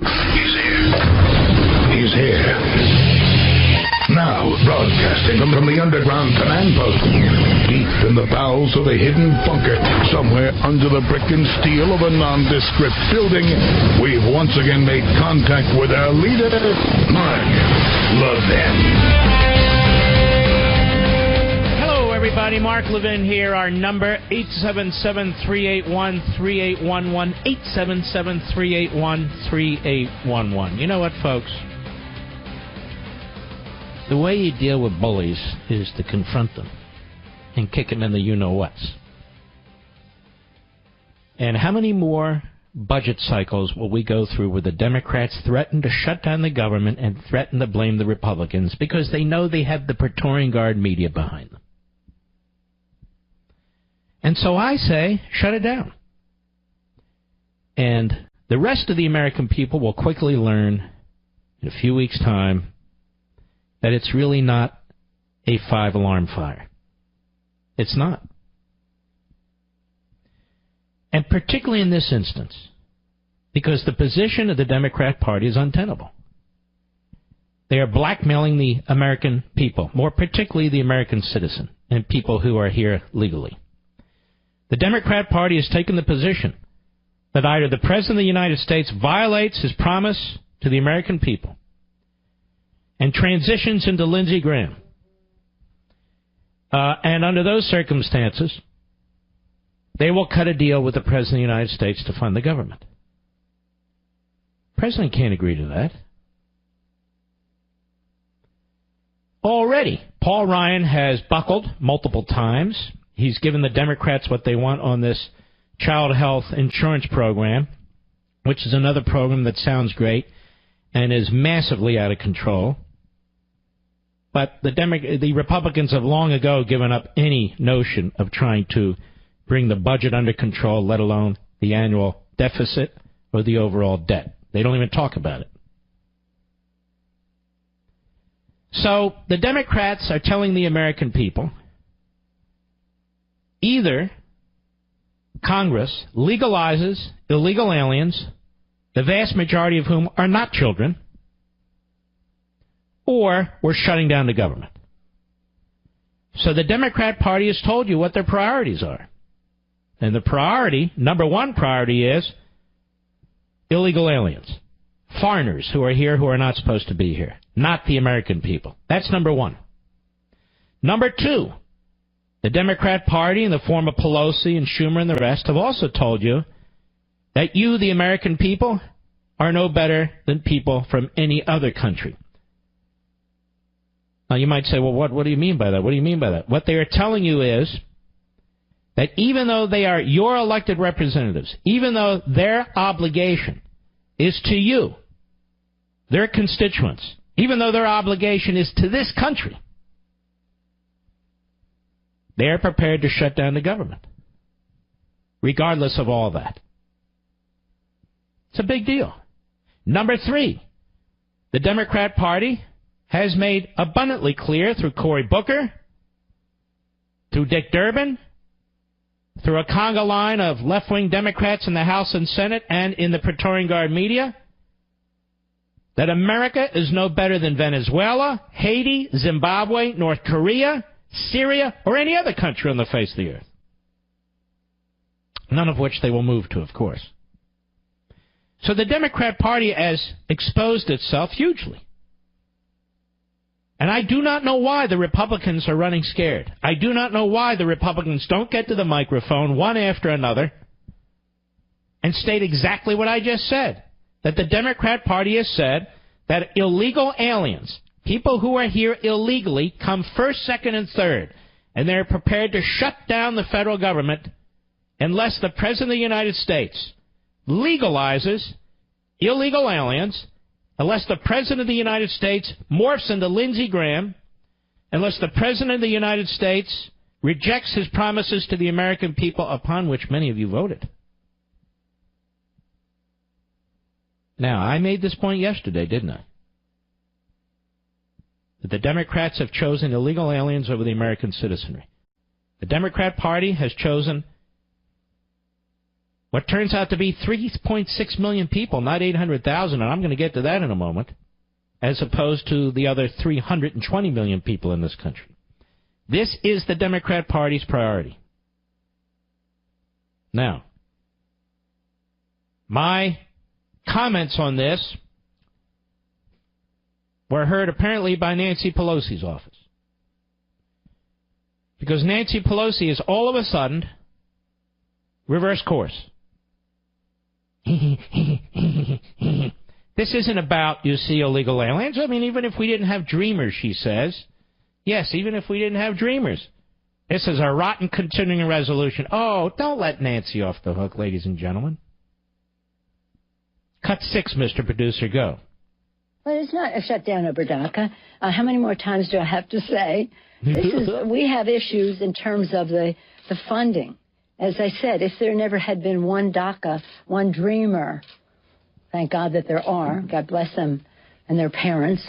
He's here. He's here. Now, broadcasting from the underground command post, deep in the bowels of a hidden bunker, somewhere under the brick and steel of a nondescript building, we've once again made contact with our leader, Mark Levin. Everybody, Mark Levin here. Our number, 877-381-3811, 877-381-3811. You know what, folks? The way you deal with bullies is to confront them and kick them in the you-know-whats. And how many more budget cycles will we go through where the Democrats threaten to shut down the government and threaten to blame the Republicans because they know they have the Praetorian Guard media behind them? And so I say, shut it down. And the rest of the American people will quickly learn in a few weeks' time that it's really not a 5-alarm fire. It's not. And particularly in this instance, because the position of the Democrat Party is untenable. They are blackmailing the American people, more particularly the American citizen and people who are here legally. The Democrat Party has taken the position that either the President of the United States violates his promise to the American people and transitions into Lindsey Graham. And under those circumstances, they will cut a deal with the President of the United States to fund the government. The President can't agree to that. Already, Paul Ryan has buckled multiple times. He's given the Democrats what they want on this child health insurance program, which is another program that sounds great and is massively out of control. But the Republicans have long ago given up any notion of trying to bring the budget under control, let alone the annual deficit or the overall debt. They don't even talk about it. So the Democrats are telling the American people, either Congress legalizes illegal aliens, the vast majority of whom are not children, or we're shutting down the government. So the Democrat Party has told you what their priorities are. And the priority, number one priority, is illegal aliens. Foreigners who are here who are not supposed to be here. Not the American people. That's number one. Number two, the Democrat Party in the form of Pelosi and Schumer and the rest have also told you that you, the American people, are no better than people from any other country. Now, you might say, well, what do you mean by that? What do you mean by that? What they are telling you is that even though they are your elected representatives, even though their obligation is to you, their constituents, even though their obligation is to this country, they are prepared to shut down the government, regardless of all that. It's a big deal. Number three, the Democrat Party has made abundantly clear through Cory Booker, through Dick Durbin, through a conga line of left-wing Democrats in the House and Senate and in the Praetorian Guard media, that America is no better than Venezuela, Haiti, Zimbabwe, North Korea, Syria, or any other country on the face of the earth. None of which they will move to, of course. So the Democrat Party has exposed itself hugely. And I do not know why the Republicans are running scared. I do not know why the Republicans don't get to the microphone one after another and state exactly what I just said. That the Democrat Party has said that illegal aliens, people who are here illegally, come first, second, and third. And they're prepared to shut down the federal government unless the President of the United States legalizes illegal aliens, unless the President of the United States morphs into Lindsey Graham, unless the President of the United States rejects his promises to the American people upon which many of you voted. Now, I made this point yesterday, didn't I? That the Democrats have chosen illegal aliens over the American citizenry. The Democrat Party has chosen what turns out to be 3.6 million people, not 800,000, and I'm going to get to that in a moment, as opposed to the other 320 million people in this country. This is the Democrat Party's priority. Now, my comments on this were heard apparently by Nancy Pelosi's office. Because Nancy Pelosi is all of a sudden reverse course. This isn't about, you see, illegal aliens. I mean, even if we didn't have dreamers, she says. Yes, even if we didn't have dreamers. This is a rotten continuing resolution. Oh, don't let Nancy off the hook, ladies and gentlemen. Cut 6, Mr. Producer, go. Well, it's not a shutdown of DACA. How many more times do I have to say? We have issues in terms of the funding. As I said, if there never had been one DACA, one dreamer, thank God that there are, God bless them and their parents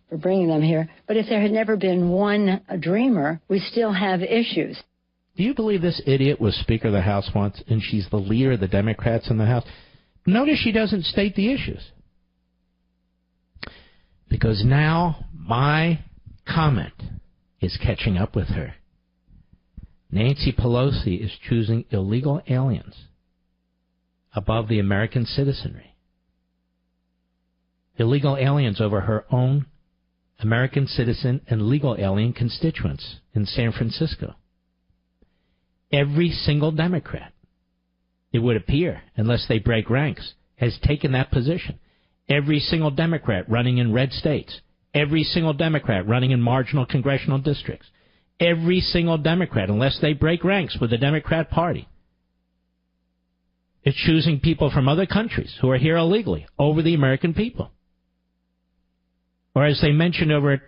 for bringing them here, but if there had never been one dreamer, we still have issues. Do you believe this idiot was Speaker of the House once, and she's the leader of the Democrats in the House? Notice she doesn't state the issues. Because now my comment is catching up with her. Nancy Pelosi is choosing illegal aliens above the American citizenry. Illegal aliens over her own American citizen and legal alien constituents in San Francisco. Every single Democrat, it would appear, unless they break ranks, has taken that position. Every single Democrat running in red states. Every single Democrat running in marginal congressional districts. Every single Democrat, unless they break ranks with the Democrat Party, is choosing people from other countries who are here illegally over the American people. Or as they mentioned over at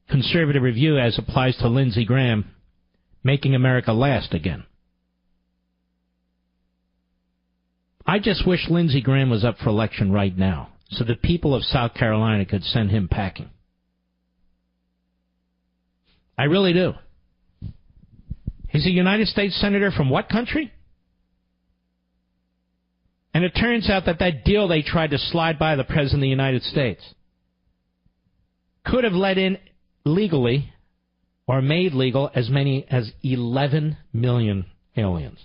Conservative Review, as applies to Lindsey Graham, making America last again. I just wish Lindsey Graham was up for election right now, so the people of South Carolina could send him packing. I really do. He's a United States Senator from what country? And it turns out that deal they tried to slide by the President of the United States could have let in legally or made legal as many as 11 million aliens.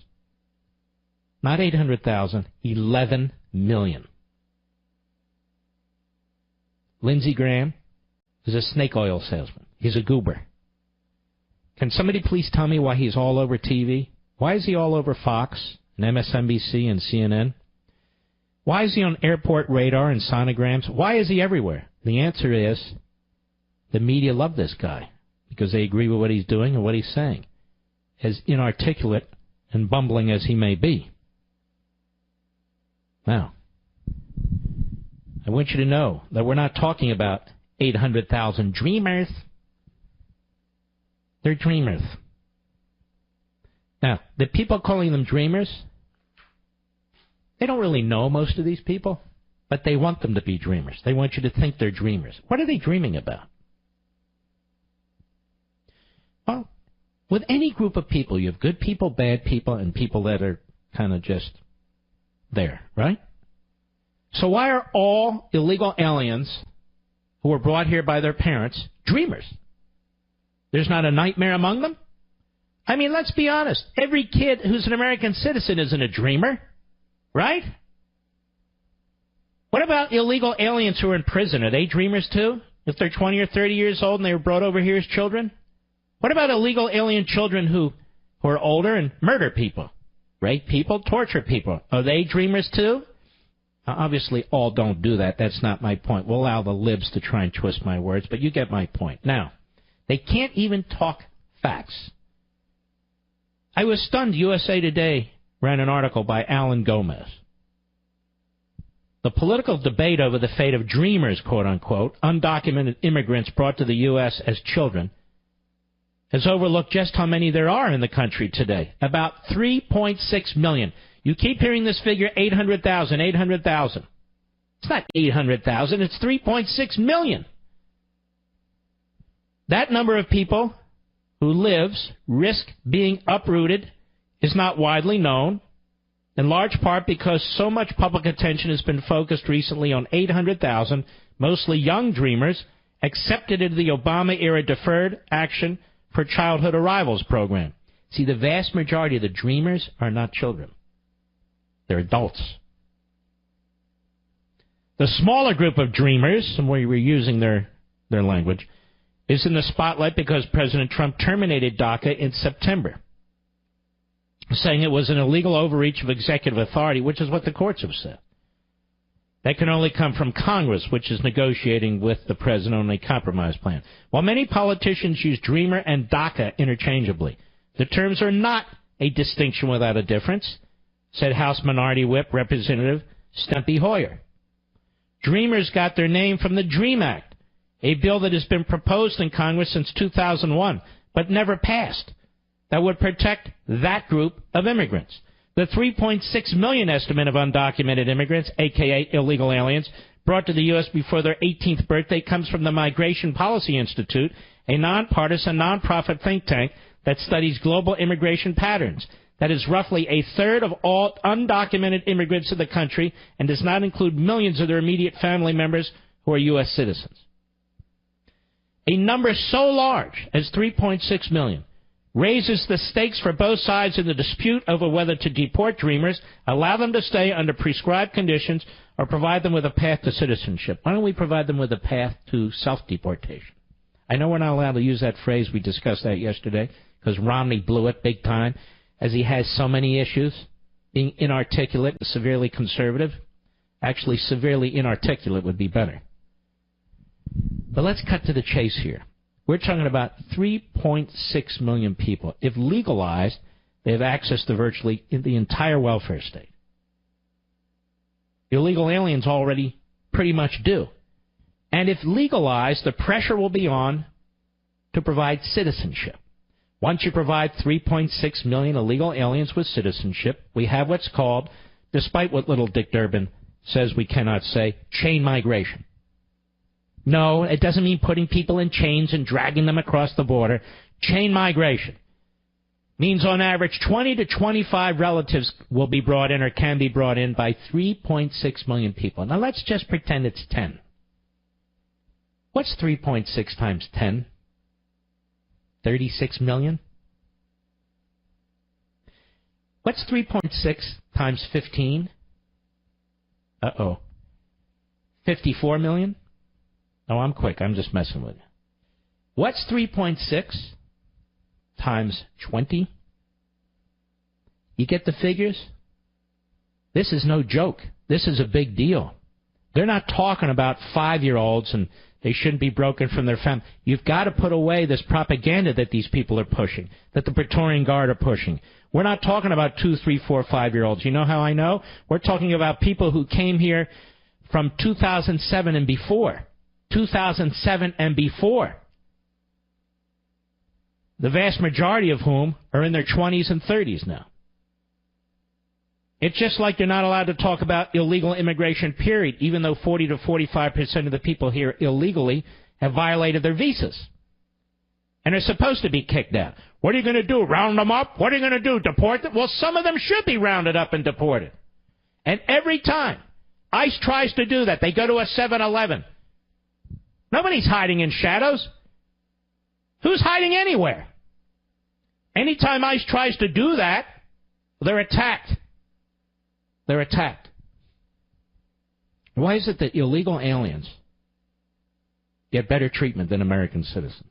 Not 800,000, 11 million. Lindsey Graham is a snake oil salesman. He's a goober. Can somebody please tell me why he's all over TV? Why is he all over Fox and MSNBC and CNN? Why is he on airport radar and sonograms? Why is he everywhere? The answer is the media love this guy because they agree with what he's doing and what he's saying, as inarticulate and bumbling as he may be. Now, I want you to know that we're not talking about 800,000 dreamers. They're dreamers. Now, the people calling them dreamers, they don't really know most of these people, but they want them to be dreamers. They want you to think they're dreamers. What are they dreaming about? Well, with any group of people, you have good people, bad people, and people that are kind of just there, right? So why are all illegal aliens who were brought here by their parents dreamers? There's not a nightmare among them? I mean, let's be honest. Every kid who's an American citizen isn't a dreamer, right? What about illegal aliens who are in prison? Are they dreamers too? If they're 20 or 30 years old and they were brought over here as children? What about illegal alien children who are older and murder people, rape people, torture people? Are they dreamers too? Now, obviously, all don't do that. That's not my point. We'll allow the libs to try and twist my words, but you get my point. Now, they can't even talk facts. I was stunned. USA Today ran an article by Alan Gomez. The political debate over the fate of dreamers, quote-unquote, undocumented immigrants brought to the U.S. as children, has overlooked just how many there are in the country today. About 3.6 million. You keep hearing this figure, 800,000, 800,000. It's not 800,000, it's 3.6 million. That number of people who risk being uprooted is not widely known. in large part because so much public attention has been focused recently on 800,000, mostly young dreamers, accepted into the Obama-era Deferred Action for Childhood Arrivals program. See, the vast majority of the dreamers are not children. They're adults. The smaller group of dreamers, and we were using their language, is in the spotlight because President Trump terminated DACA in September, saying it was an illegal overreach of executive authority, which is what the courts have said. That can only come from Congress, which is negotiating with the president on a compromise plan. While many politicians use dreamer and DACA interchangeably, the terms are not a distinction without a difference, said House Minority Whip Representative Stumpy Hoyer. Dreamers got their name from the DREAM Act, a bill that has been proposed in Congress since 2001, but never passed, that would protect that group of immigrants. The 3.6 million estimate of undocumented immigrants, a.k.a. illegal aliens, brought to the U.S. before their 18th birthday comes from the Migration Policy Institute, a nonpartisan, nonprofit think tank that studies global immigration patterns. That is roughly a third of all undocumented immigrants in the country and does not include millions of their immediate family members who are U.S. citizens. A number so large as 3.6 million raises the stakes for both sides in the dispute over whether to deport dreamers, allow them to stay under prescribed conditions, or provide them with a path to citizenship. Why don't we provide them with a path to self-deportation? I know we're not allowed to use that phrase. We discussed that yesterday because Romney blew it big time, as he has so many issues, being inarticulate, severely conservative. Actually, severely inarticulate would be better. But let's cut to the chase here. We're talking about 3.6 million people. If legalized, they have access to virtually the entire welfare state. Illegal aliens already pretty much do. And if legalized, the pressure will be on to provide citizenship. Once you provide 3.6 million illegal aliens with citizenship, we have what's called, despite what little Dick Durbin says we cannot say, chain migration. No, it doesn't mean putting people in chains and dragging them across the border. Chain migration means on average 20 to 25 relatives will be brought in or can be brought in by 3.6 million people. Now let's just pretend it's 10. What's 3.6 times 10? 36 million? What's 3.6 times 15? 54 million? Oh, I'm quick. I'm just messing with you. What's 3.6 times 20? You get the figures? This is no joke. This is a big deal. They're not talking about 5-year-olds and they shouldn't be broken from their family. You've got to put away this propaganda that these people are pushing, that the Praetorian Guard are pushing. We're not talking about 2, 3, 4, 5-year-olds. You know how I know? We're talking about people who came here from 2007 and before. 2007 and before. The vast majority of whom are in their 20s and 30s now. It's just like you're not allowed to talk about illegal immigration, period, even though 40 to 45% of the people here illegally have violated their visas and are supposed to be kicked out. What are you going to do, round them up? What are you going to do, deport them? Well, some of them should be rounded up and deported. And every time ICE tries to do that, they go to a 7-Eleven. Nobody's hiding in shadows. Who's hiding anywhere? Anytime ICE tries to do that, they're attacked. They're attacked. Why is it that illegal aliens get better treatment than American citizens?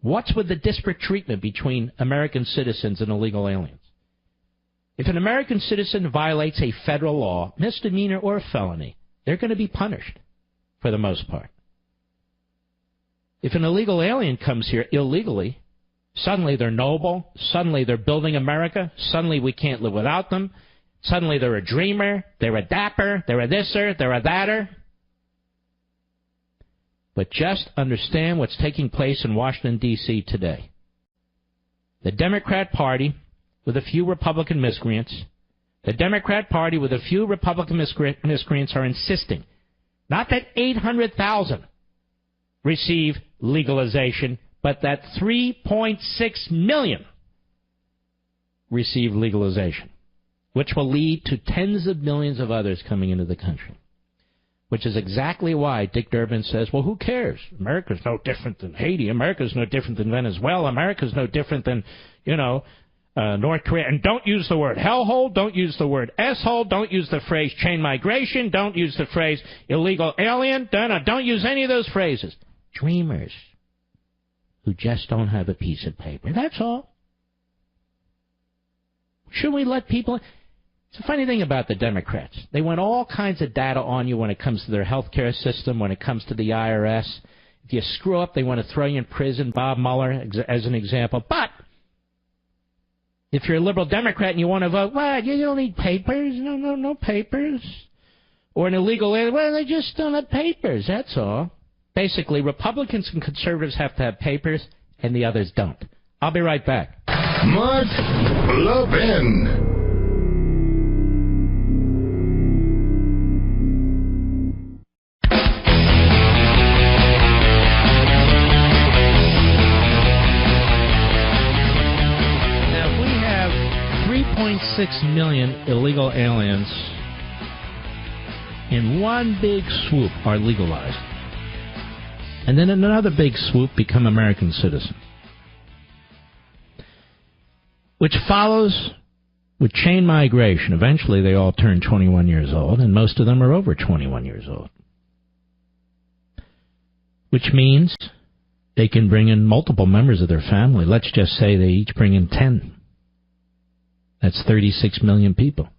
What's with the disparate treatment between American citizens and illegal aliens? If an American citizen violates a federal law, misdemeanor or felony, they're going to be punished for the most part. If an illegal alien comes here illegally, suddenly they're noble, suddenly they're building America, suddenly we can't live without them, suddenly they're a dreamer, they're a dapper, they're a thisser, they're a thatter. But just understand what's taking place in Washington, D.C. today. The Democrat Party, with a few Republican miscreants, are insisting not that 800,000 receive legalization, but that 3.6 million receive legalization. which will lead to tens of millions of others coming into the country. Which is exactly why Dick Durbin says, well, who cares? America's no different than Haiti. America's no different than Venezuela. America's no different than, North Korea. And don't use the word hellhole. Don't use the word S-hole. Don't use the phrase chain migration. Don't use the phrase illegal alien. Don't use any of those phrases. Dreamers who just don't have a piece of paper. That's all. Should we let people... It's a funny thing about the Democrats. They want all kinds of data on you when it comes to their health care system, when it comes to the IRS. If you screw up, they want to throw you in prison, Bob Mueller as an example. But if you're a liberal Democrat and you want to vote, well, you don't need papers. No papers. Or an illegal alien, well, they just don't have papers, that's all. Basically, Republicans and conservatives have to have papers, and the others don't. I'll be right back. Mark Levin. Now, if we have 3.6 million illegal aliens in one big swoop are legalized, and then in another big swoop become American citizens, which follows with chain migration. Eventually they all turn 21 years old, and most of them are over 21 years old, which means they can bring in multiple members of their family. Let's just say they each bring in 10. That's 36 million people.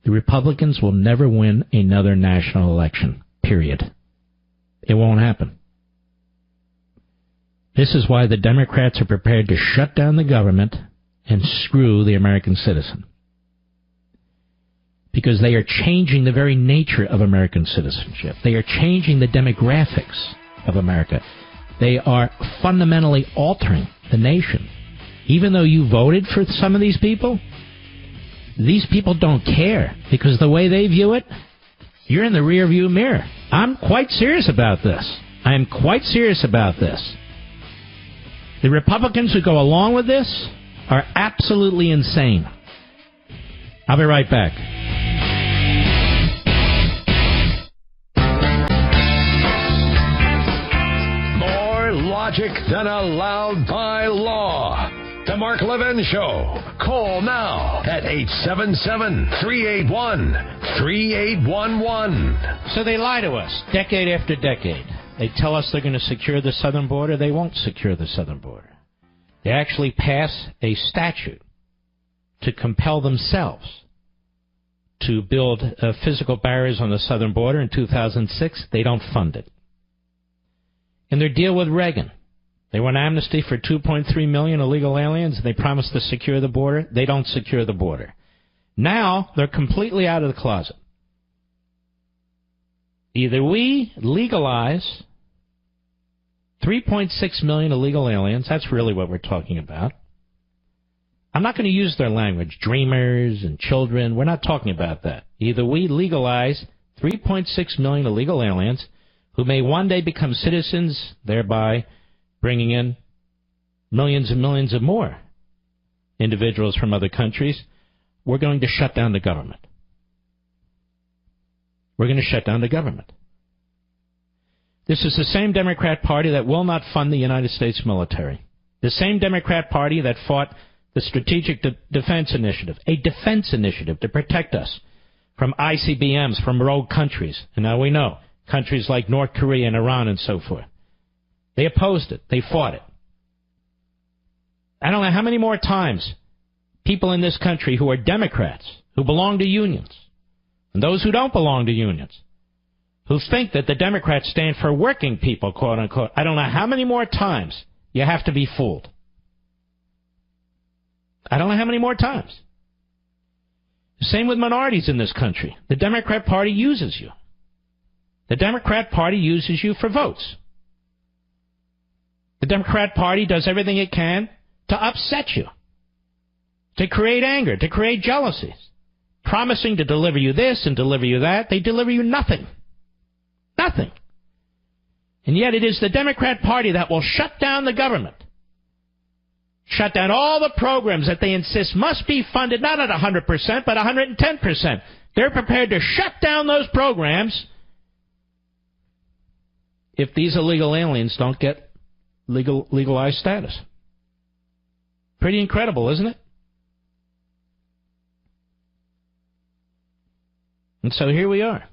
The Republicans will never win another national election, period. It won't happen. This is why the Democrats are prepared to shut down the government and screw the American citizen. Because they are changing the very nature of American citizenship. They are changing the demographics of America. They are fundamentally altering the nation. Even though you voted for some of these people don't care, because the way they view it, you're in the rearview mirror. I'm quite serious about this. I am quite serious about this. The Republicans who go along with this are absolutely insane. I'll be right back. More logic than allowed by law. The Mark Levin Show. Call now at 877-381-3811. So they lie to us decade after decade. They tell us they're going to secure the southern border. They won't secure the southern border. They actually pass a statute to compel themselves to build physical barriers on the southern border in 2006. They don't fund it. In their deal with Reagan, they want amnesty for 2.3 million illegal aliens. They promised to secure the border. They don't secure the border. Now they're completely out of the closet. Either we legalize 3.6 million illegal aliens. That's really what we're talking about. I'm not going to use their language, dreamers and children. We're not talking about that. Either we legalize 3.6 million illegal aliens who may one day become citizens, thereby bringing in millions and millions of more individuals from other countries. We're going to shut down the government. We're going to shut down the government. This is the same Democrat Party that will not fund the United States military. The same Democrat Party that fought the Strategic Defense Initiative, a defense initiative to protect us from ICBMs from rogue countries. And now we know, countries like North Korea and Iran and so forth. They opposed it. They fought it. I don't know how many more times people in this country who are Democrats, who belong to unions, and those who don't belong to unions, who think that the Democrats stand for working people, quote unquote, I don't know how many more times you have to be fooled. I don't know how many more times. Same with minorities in this country. The Democrat Party uses you. The Democrat Party uses you for votes. The Democrat Party does everything it can to upset you, to create anger, to create jealousies, promising to deliver you this and deliver you that. They deliver you nothing. Nothing. And yet it is the Democrat Party that will shut down the government shut down all the programs that they insist must be funded not at 100%, but 110%. They're prepared to shut down those programs if these illegal aliens don't get legalized status. Pretty incredible, isn't it? And so here we are.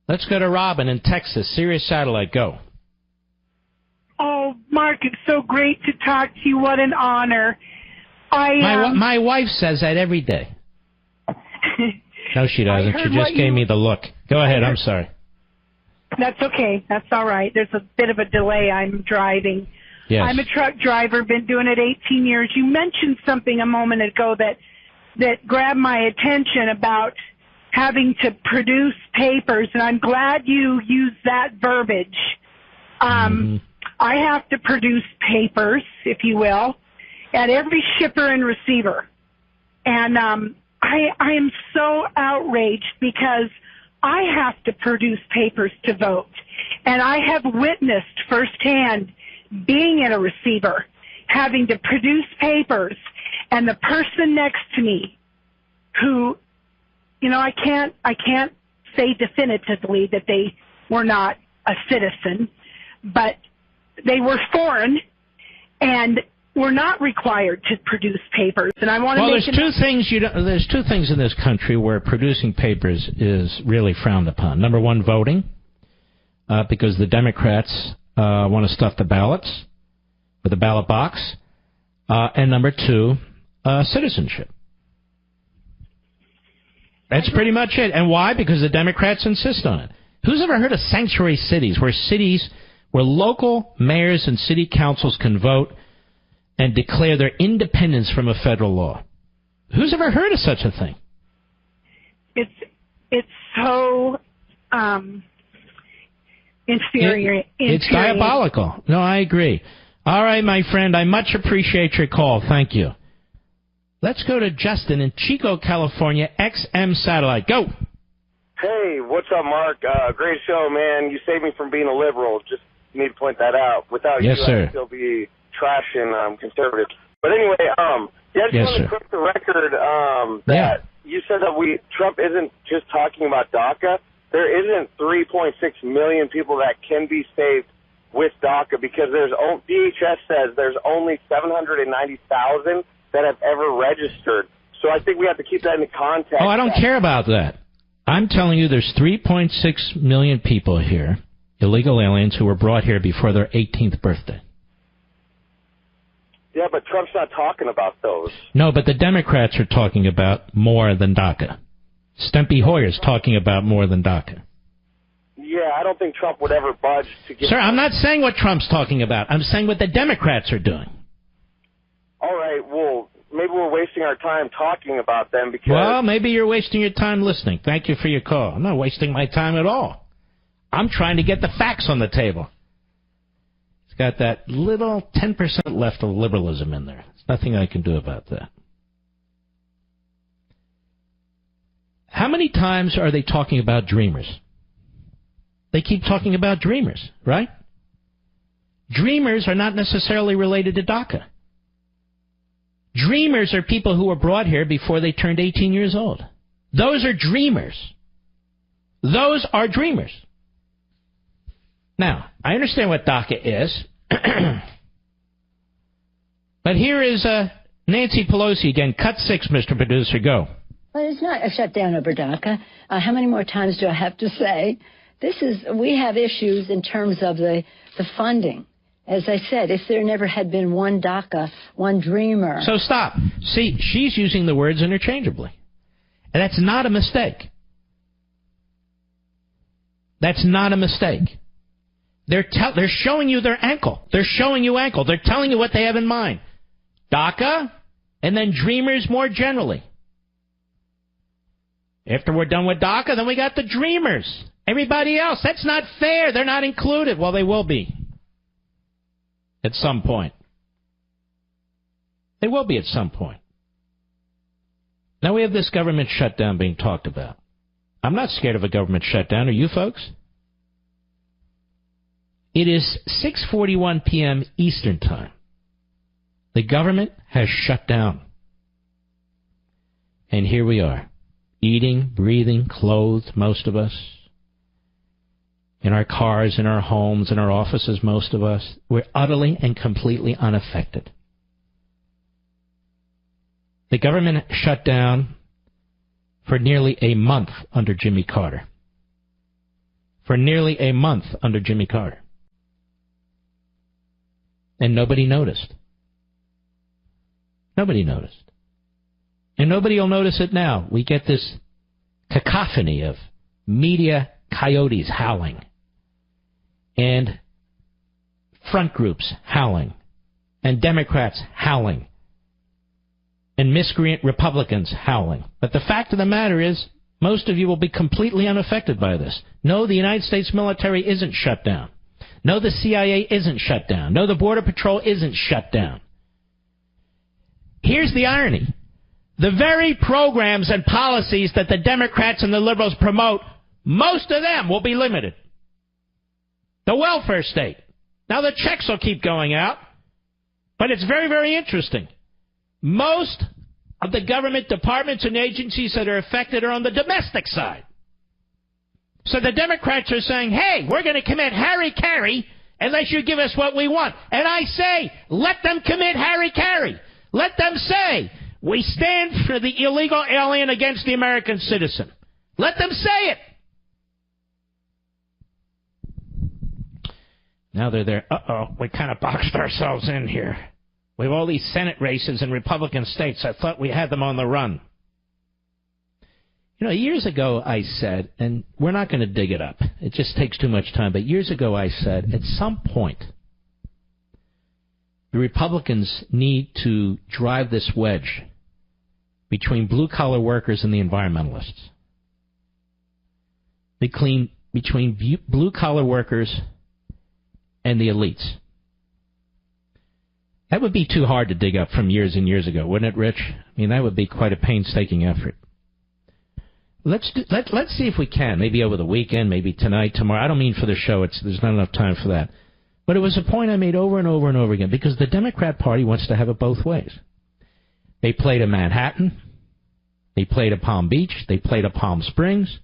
Let's go to Robin in Texas. Sirius Satellite, go. Oh, Mark, it's so great to talk to you. What an honor. My wife says that every day. No, she doesn't. She just gave me the look. Go ahead. I'm sorry. That's okay. That's all right. There's a bit of a delay. I'm driving. Yes. I'm a truck driver, been doing it 18 years. You mentioned something a moment ago that grabbed my attention about having to produce papers, and I'm glad you used that verbiage. I have to produce papers, if you will, at every shipper and receiver. And I am so outraged because I have to produce papers to vote. And I have witnessed firsthand being in a receiver, having to produce papers, and the person next to me who, you know, I can't say definitively that they were not a citizen, but they were foreign and were not required to produce papers. And I want to there's two things in this country where producing papers is really frowned upon. Number one, voting, because the Democrats want to stuff the ballots with the ballot box, and number two, citizenship. That's pretty much it. And why? Because the Democrats insist on it. Who's ever heard of sanctuary cities, where local mayors and city councils can vote and declare their independence from a federal law? Who's ever heard of such a thing? It's so infuriating. It's diabolical. No, I agree. All right, my friend, I much appreciate your call. Thank you. Let's go to Justin in Chico, California, XM Satellite. Go. Hey, what's up, Mark? Great show, man. You saved me from being a liberal. Just need to point that out. Without yes, you, sir. I'd still be trashing conservatives. But anyway, I just want to correct the record that you said that Trump isn't just talking about DACA. There isn't 3.6 million people that can be saved with DACA because DHS says there's only 790,000 that have ever registered. So I think we have to keep that into context. Oh, I don't care about that. I'm telling you there's 3.6 million people here, illegal aliens, who were brought here before their 18th birthday. Yeah, but Trump's not talking about those. No, but the Democrats are talking about more than DACA. Stempy Hoyer's talking about more than DACA. Yeah, I don't think Trump would ever budge to get... Sir, I'm not saying what Trump's talking about. I'm saying what the Democrats are doing. All right, well, maybe we're wasting our time talking about them because... Well, maybe you're wasting your time listening. Thank you for your call. I'm not wasting my time at all. I'm trying to get the facts on the table. It's got that little 10% left of liberalism in there. There's nothing I can do about that. How many times are they talking about dreamers? They keep talking about dreamers, right? Dreamers are not necessarily related to DACA. Dreamers are people who were brought here before they turned 18 years old. Those are dreamers. Those are dreamers. Now, I understand what DACA is. But here is Nancy Pelosi again. Cut 6, Mr. Producer. Go. Well, it's not a shutdown over DACA. How many more times do I have to say? We have issues in terms of the funding. As I said, if there never had been one DACA, one dreamer. So stop. See, she's using the words interchangeably. And that's not a mistake. That's not a mistake. They're showing you their ankle. They're showing you ankle. They're telling you what they have in mind. DACA, and then dreamers more generally. After we're done with DACA, then we got the dreamers. Everybody else, that's not fair. They're not included. Well, they will be. At some point. They will be at some point. Now we have this government shutdown being talked about. I'm not scared of a government shutdown. Are you folks? It is 6:41 p.m. Eastern Time. The government has shut down. And here we are, eating, breathing, clothed, most of us, in our cars, in our homes, in our offices, most of us. We're utterly and completely unaffected. The government shut down for nearly a month under Jimmy Carter. For nearly a month under Jimmy Carter. And nobody noticed. Nobody noticed. And nobody will notice it now. We get this cacophony of media coyotes howling. And front groups howling. And Democrats howling. And miscreant Republicans howling. But the fact of the matter is, most of you will be completely unaffected by this. No, the United States military isn't shut down. No, the CIA isn't shut down. No, the Border Patrol isn't shut down. Here's the irony. The very programs and policies that the Democrats and the liberals promote, most of them will be limited. The welfare state. Now, the checks will keep going out, but it's very, very interesting. Most of the government departments and agencies that are affected are on the domestic side. So the Democrats are saying, hey, we're going to commit hara-kiri unless you give us what we want. And I say, let them commit hara-kiri. Let them say, we stand for the illegal alien against the American citizen. Let them say it. Now they're there. We kind of boxed ourselves in here. We have all these Senate races in Republican states. I thought we had them on the run. You know, years ago I said, and we're not going to dig it up. It just takes too much time. But years ago I said, at some point, the Republicans need to drive this wedge between blue-collar workers and the environmentalists. Between blue-collar workers and the elites. That would be too hard to dig up from years and years ago, wouldn't it, Rich? I mean, that would be quite a painstaking effort. Let's see if we can, maybe over the weekend, maybe tonight, tomorrow. I don't mean for the show. There's not enough time for that. But it was a point I made over and over and over again, because the Democrat Party wants to have it both ways. They played a Manhattan. They played a Palm Beach. They played a Palm Springs.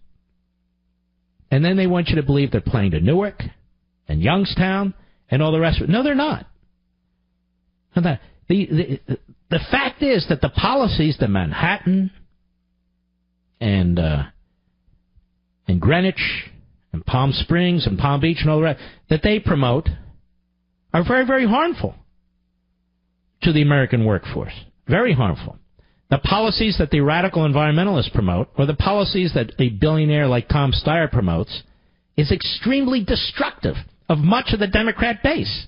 And then they want you to believe they're playing to Newark and Youngstown and all the rest of it. No, they're not. The fact is that the policies that Manhattan and Greenwich and Palm Springs and Palm Beach and all the rest that they promote are very, very harmful to the American workforce. Very harmful. The policies that the radical environmentalists promote, or the policies that a billionaire like Tom Steyer promotes, is extremely destructive of much of the Democrat base.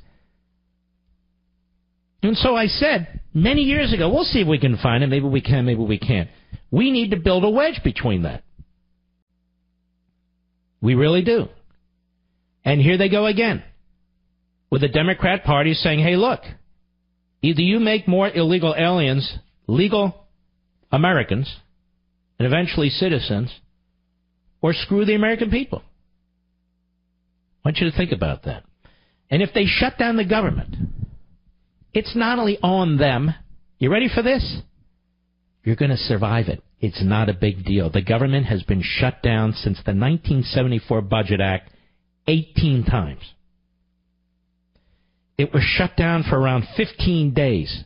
And so I said many years ago, we'll see if we can find it. Maybe we can, maybe we can't. We need to build a wedge between that. We really do. And here they go again, with the Democrat Party saying, hey, look, either you make more illegal aliens legal Americans and eventually citizens, or screw the American people. I want you to think about that. And if they shut down the government, it's not only on them. You ready for this? You're going to survive it. It's not a big deal. The government has been shut down since the 1974 Budget Act 18 times. It was shut down for around 15 days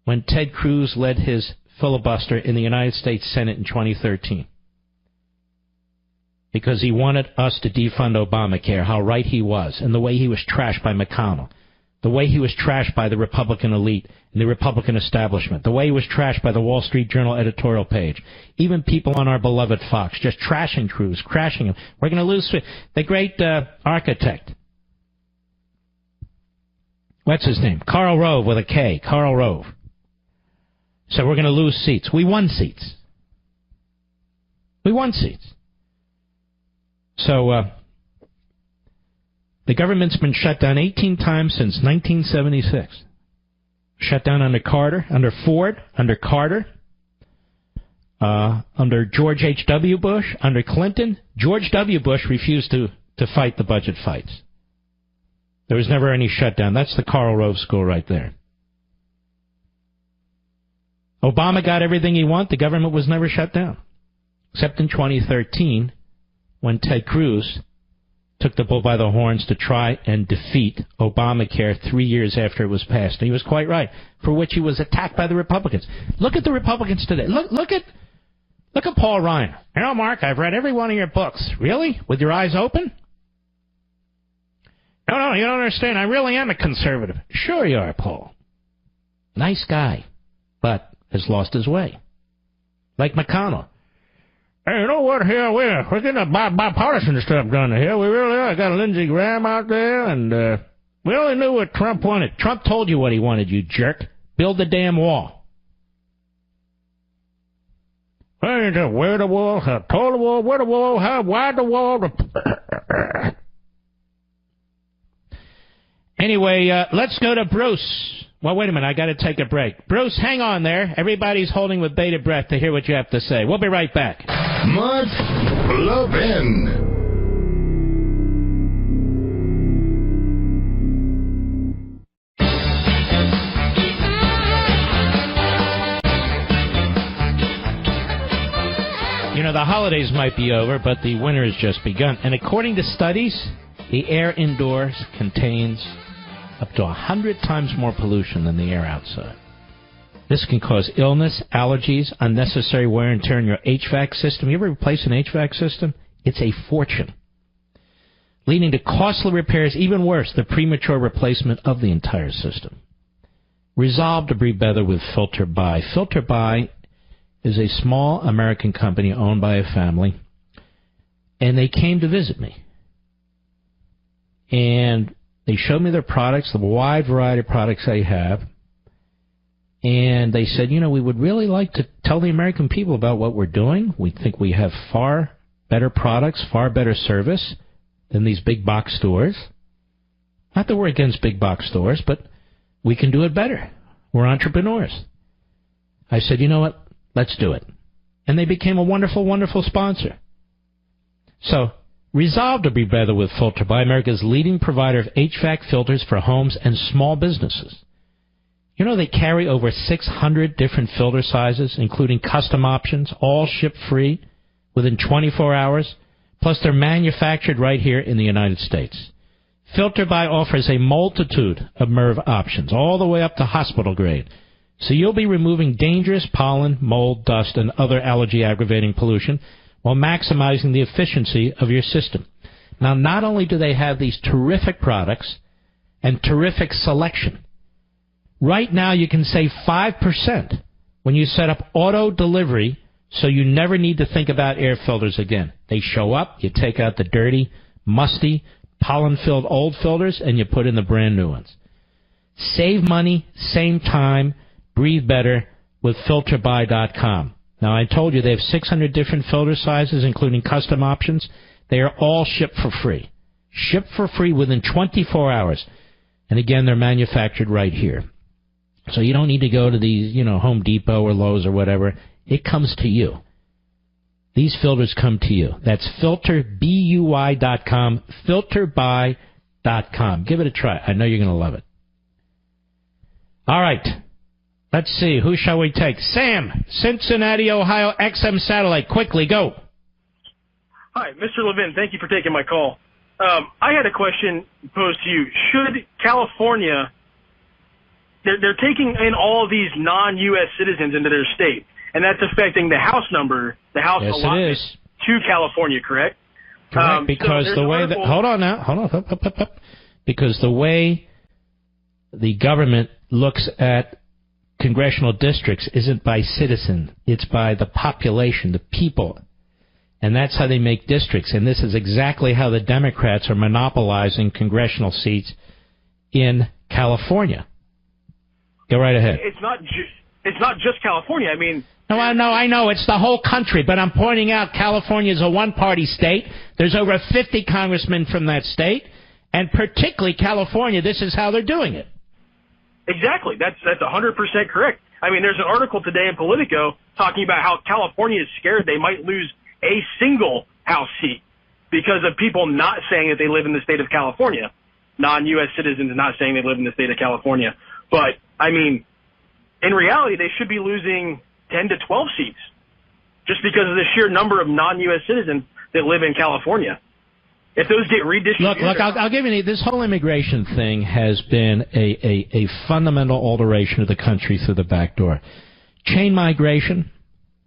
when Ted Cruz led his filibuster in the United States Senate in 2013. Because he wanted us to defund Obamacare, how right he was, and the way he was trashed by McConnell. The way he was trashed by the Republican elite and the Republican establishment. The way he was trashed by the Wall Street Journal editorial page. Even people on our beloved Fox just trashing Cruz, crashing him. We're going to lose the great architect. What's his name? Karl Rove with a K. Karl Rove. So we're going to lose seats. We won seats. We won seats. So, the government's been shut down 18 times since 1976. Shut down under Carter, under Ford, under Carter, under George H.W. Bush, under Clinton. George W. Bush refused to fight the budget fights. There was never any shutdown. That's the Karl Rove school right there. Obama got everything he wanted. The government was never shut down. Except in 2013, when Ted Cruz took the bull by the horns to try and defeat Obamacare 3 years after it was passed. And he was quite right, for which he was attacked by the Republicans. Look at the Republicans today. Look at Paul Ryan. You know, Mark, I've read every one of your books. Really? With your eyes open? No, you don't understand. I really am a conservative. Sure you are, Paul. Nice guy, but has lost his way. Like McConnell. Hey, you know what? Here we're getting a bipartisan stuff done here. We really are. I got Lindsey Graham out there, and we only knew what Trump wanted. Trump told you what he wanted, you jerk. Build the damn wall. Where the wall? How tall the wall? Where the wall? How wide the wall? Anyway, let's go to Bruce. Well, wait a minute. I got to take a break. Bruce, hang on there. Everybody's holding with bated breath to hear what you have to say. We'll be right back. Mark Levin. You know, the holidays might be over, but the winter has just begun. And according to studies, the air indoors contains up to 100 times more pollution than the air outside. This can cause illness, allergies, unnecessary wear and tear in your HVAC system. You ever replace an HVAC system? It's a fortune. Leading to costly repairs, even worse, the premature replacement of the entire system. Resolve to breathe better with Filter By. Filter By is a small American company owned by a family, and they came to visit me. And they showed me their products, the wide variety of products they have. And they said, you know, we would really like to tell the American people about what we're doing. We think we have far better products, far better service than these big box stores. Not that we're against big box stores, but we can do it better. We're entrepreneurs. I said, you know what? Let's do it. And they became a wonderful, wonderful sponsor. So, resolve to be better with Filter By, America's leading provider of HVAC filters for homes and small businesses. You know, they carry over 600 different filter sizes, including custom options, all ship free within 24 hours. Plus, they're manufactured right here in the United States. Filter By offers a multitude of MERV options, all the way up to hospital grade. So you'll be removing dangerous pollen, mold, dust, and other allergy-aggravating pollution while maximizing the efficiency of your system. Now, not only do they have these terrific products and terrific selection, right now you can save 5% when you set up auto delivery so you never need to think about air filters again. They show up, you take out the dirty, musty, pollen-filled old filters, and you put in the brand new ones. Save money, same time, breathe better with FilterBy.com. Now, I told you they have 600 different filter sizes, including custom options. They are all shipped for free. Shipped for free within 24 hours. And again, they're manufactured right here. So you don't need to go to these, Home Depot or Lowe's or whatever. It comes to you. These filters come to you. That's FilterBuy.com, FilterBuy.com. Give it a try. I know you're going to love it. All right. Let's see. Who shall we take? Sam, Cincinnati, Ohio, XM Satellite. Quickly, go. Hi, Mr. Levin. Thank you for taking my call. I had a question posed to you. Should California, they're taking in all these non-U.S. citizens into their state, and that's affecting the house number, the house allotment to California, correct? Correct, because the way that... Hold on now. Hold on. Up. Because the way the government looks at congressional districts isn't by citizen. It's by the population, the people. And that's how they make districts. And this is exactly how the Democrats are monopolizing congressional seats in California. Go right ahead. It's not just California. I mean... No, I know. It's the whole country. But I'm pointing out California is a one-party state. There's over 50 congressmen from that state. And particularly California, this is how they're doing it. Exactly. That's 100% correct. I mean, there's an article today in Politico talking about how California is scared they might lose a single House seat because of people not saying that they live in the state of California. Non-U.S. citizens not saying they live in the state of California. But, I mean, in reality, they should be losing 10 to 12 seats just because of the sheer number of non-U.S. citizens that live in California. If those get redistributed... Look, I'll give you... This whole immigration thing has been a fundamental alteration of the country through the back door. Chain migration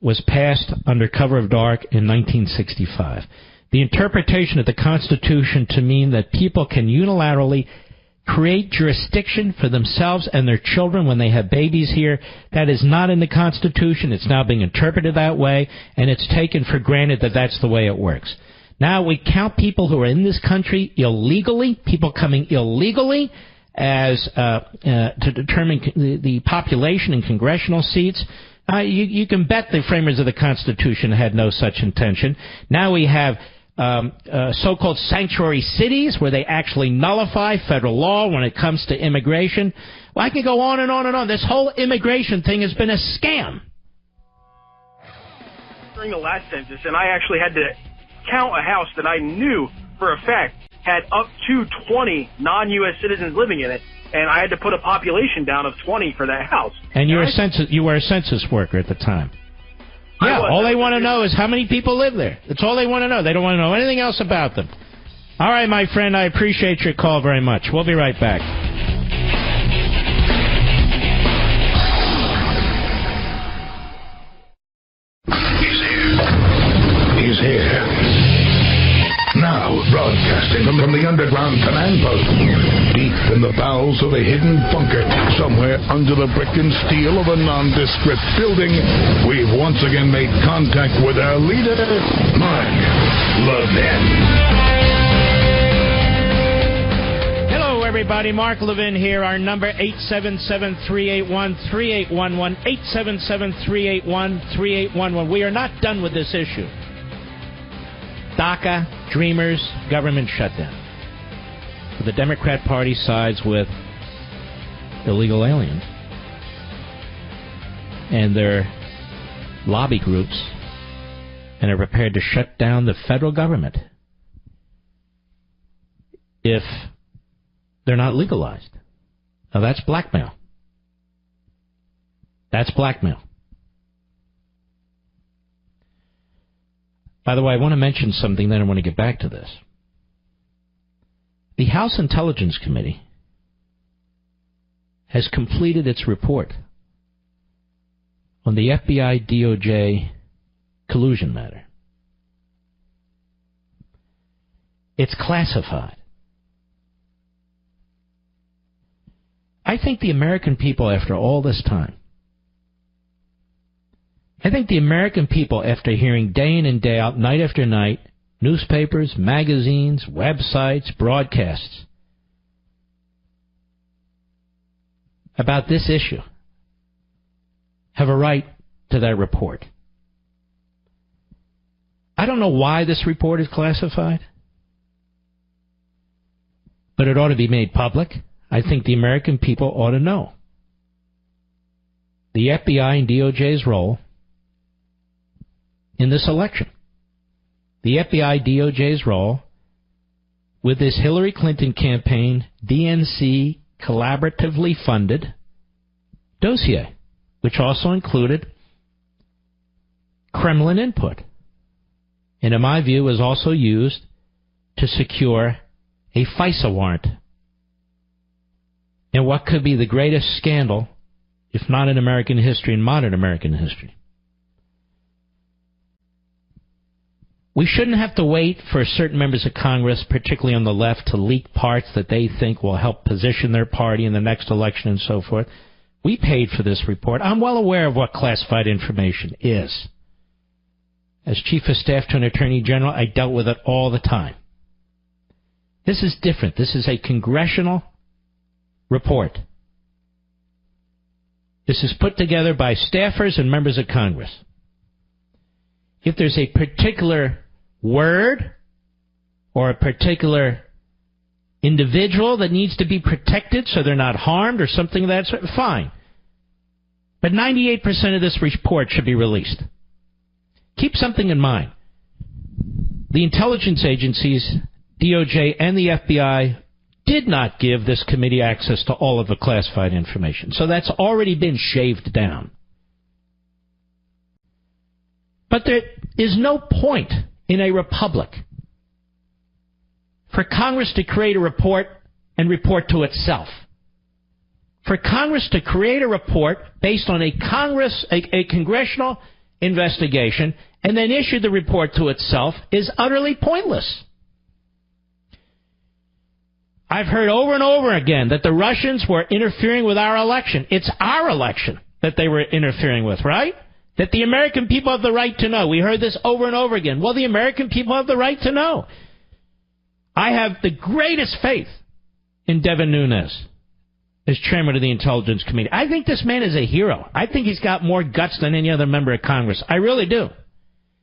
was passed under cover of dark in 1965. The interpretation of the Constitution to mean that people can unilaterally create jurisdiction for themselves and their children when they have babies here, that is not in the Constitution. It's now being interpreted that way, and it's taken for granted that that's the way it works. Now we count people who are in this country illegally, people coming illegally, as to determine the population and congressional seats. You can bet the framers of the Constitution had no such intention. Now we have so-called sanctuary cities where they actually nullify federal law when it comes to immigration. Well, I can go on and on and on. This whole immigration thing has been a scam. During the last census, and I actually had to count a house that I knew for a fact had up to 20 non-U.S. citizens living in it, and I had to put a population down of 20 for that house. And you were a census worker at the time. Yeah, all they want to know is how many people live there. That's all they want to know. They don't want to know anything else about them. All right, my friend, I appreciate your call very much. We'll be right back. He's here. Now, broadcasting from the underground command post, deep in the bowels of a hidden bunker, somewhere under the brick and steel of a nondescript building, we've once again made contact with our leader, Mark Levin. Hello, everybody. Mark Levin here. Our number, 877-381-3811, 877-381-3811. We are not done with this issue. DACA, Dreamers, government shutdown. The Democrat Party sides with illegal aliens and their lobby groups and are prepared to shut down the federal government if they're not legalized. Now, that's blackmail. That's blackmail. By the way, I want to mention something, then I want to get back to this. The House Intelligence Committee has completed its report on the FBI DOJ collusion matter. It's classified. I think the American people, after all this time, after hearing day in and day out, night after night, newspapers, magazines, websites, broadcasts about this issue, have a right to that report. I don't know why this report is classified, but it ought to be made public. I think the American people ought to know the FBI and DOJ's role in this election. The FBI DOJ's role with this Hillary Clinton campaign DNC collaboratively funded dossier, which also included Kremlin input, and in my view was also used to secure a FISA warrant in what could be the greatest scandal, if not in American history, in modern American history. We shouldn't have to wait for certain members of Congress, particularly on the left, to leak parts that they think will help position their party in the next election and so forth. We paid for this report. I'm well aware of what classified information is. As Chief of Staff to an Attorney General, I dealt with it all the time. This is different. This is a congressional report. This is put together by staffers and members of Congress. If there's a particular word or a particular individual that needs to be protected so they're not harmed or something of that sort, fine. But 98% of this report should be released. Keep something in mind. The intelligence agencies, DOJ and the FBI, did not give this committee access to all of the classified information. So that's already been shaved down. But there is no point in a republic for Congress to create a report and report to itself. For Congress to create a report based on a congressional investigation and then issue the report to itself is utterly pointless. I've heard over and over again that the Russians were interfering with our election. It's our election that they were interfering with, right? That the American people have the right to know. We heard this over and over again. Well, the American people have the right to know. I have the greatest faith in Devin Nunes as chairman of the Intelligence Committee. I think this man is a hero. I think he's got more guts than any other member of Congress. I really do.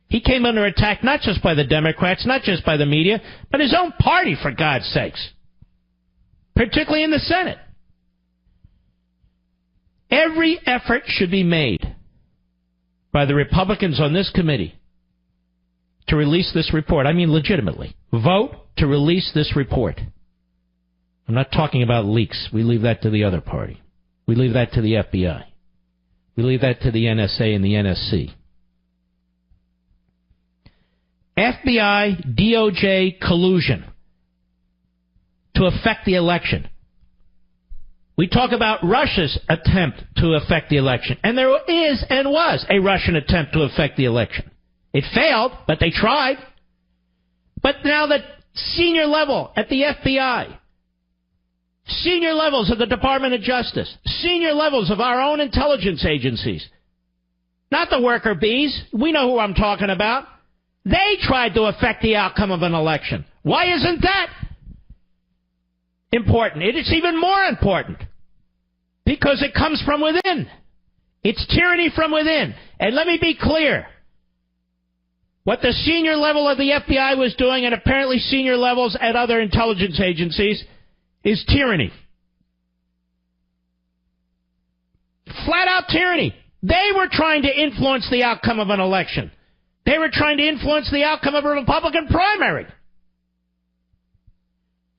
He came under attack not just by the Democrats, not just by the media, but his own party, for God's sakes. Particularly in the Senate. Every effort should be made by the Republicans on this committee to release this report. I mean legitimately. Vote to release this report. I'm not talking about leaks. We leave that to the other party. We leave that to the FBI. We leave that to the NSA and the NSC. FBI, DOJ collusion to affect the election. We talk about Russia's attempt to affect the election. And there is and was a Russian attempt to affect the election. It failed, but they tried. But now the senior level at the FBI, senior levels of the Department of Justice, senior levels of our own intelligence agencies, not the worker bees, we know who I'm talking about, they tried to affect the outcome of an election. Why isn't that important? It is even more important because it comes from within. It's tyranny from within. And let me be clear. What the senior level of the FBI was doing, and apparently senior levels at other intelligence agencies, is tyranny. Flat out tyranny. They were trying to influence the outcome of an election. They were trying to influence the outcome of a Republican primary.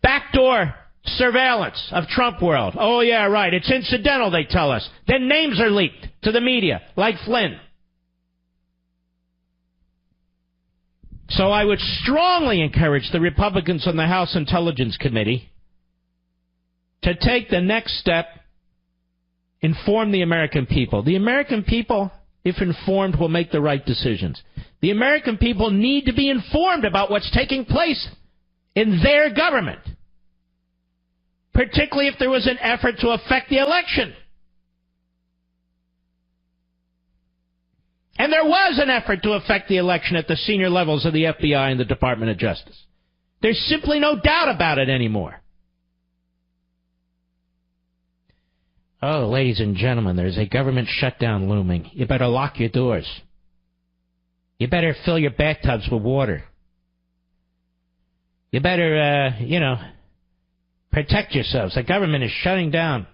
Backdoor surveillance of Trump world. Oh, yeah, right. It's incidental, they tell us. Then names are leaked to the media, like Flynn. So I would strongly encourage the Republicans on the House Intelligence Committee to take the next step, inform the American people. The American people, if informed, will make the right decisions. The American people need to be informed about what's taking place in their government, particularly if there was an effort to affect the election. And there was an effort to affect the election at the senior levels of the FBI and the Department of Justice. There's simply no doubt about it anymore. Oh, ladies and gentlemen, there's a government shutdown looming. You better lock your doors. You better fill your bathtubs with water. You better, protect yourselves. The government is shutting down.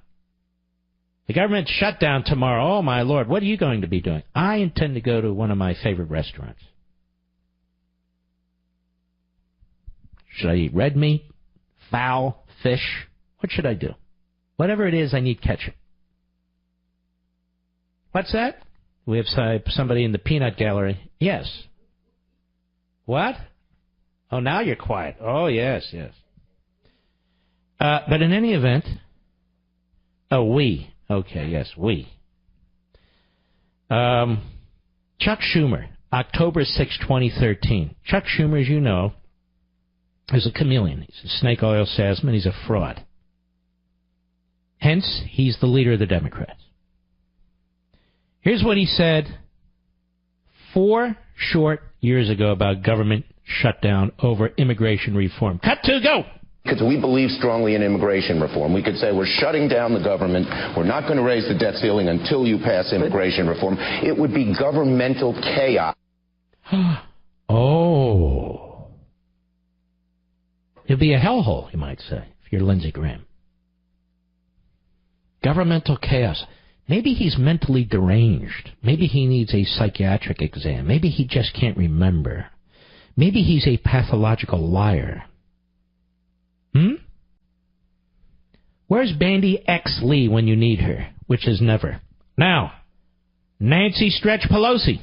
The government shut down tomorrow. Oh, my Lord, what are you going to be doing? I intend to go to one of my favorite restaurants. Should I eat red meat, fowl, fish? What should I do? Whatever it is, I need ketchup. What's that? We have somebody in the peanut gallery. Yes. What? Oh, now you're quiet. Oh, yes. But in any event, we. Okay, yes, we. Chuck Schumer, October 6, 2013. Chuck Schumer, as you know, is a chameleon. He's a snake oil salesman. He's a fraud. Hence, he's the leader of the Democrats. Here's what he said 4 short years ago about government shutdown over immigration reform. Cut to go. Because we believe strongly in immigration reform. We could say we're shutting down the government. We're not going to raise the debt ceiling until you pass immigration reform. It would be governmental chaos. Oh. It'd be a hellhole, you might say, if you're Lindsey Graham. Governmental chaos. Maybe he's mentally deranged. Maybe he needs a psychiatric exam. Maybe he just can't remember. Maybe he's a pathological liar. Where's Bandy X Lee when you need her? Which is never. Now, Nancy Stretch Pelosi.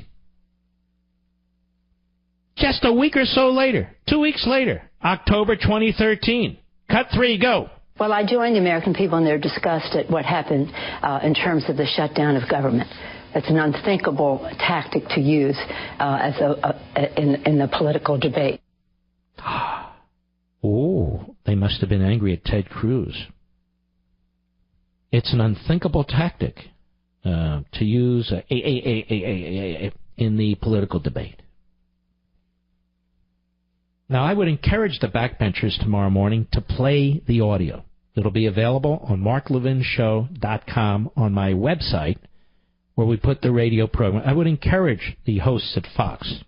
Just a week or so later, 2 weeks later, October 2013. Cut 3, go. Well, I joined the American people in their disgust at what happened in terms of the shutdown of government. It's an unthinkable tactic to use in the political debate. Oh, they must have been angry at Ted Cruz. It's an unthinkable tactic to use in the political debate. Now, I would encourage the backbenchers tomorrow morning to play the audio. It'll be available on marklevinshow.com on my website, where we put the radio program. I would encourage the hosts at Fox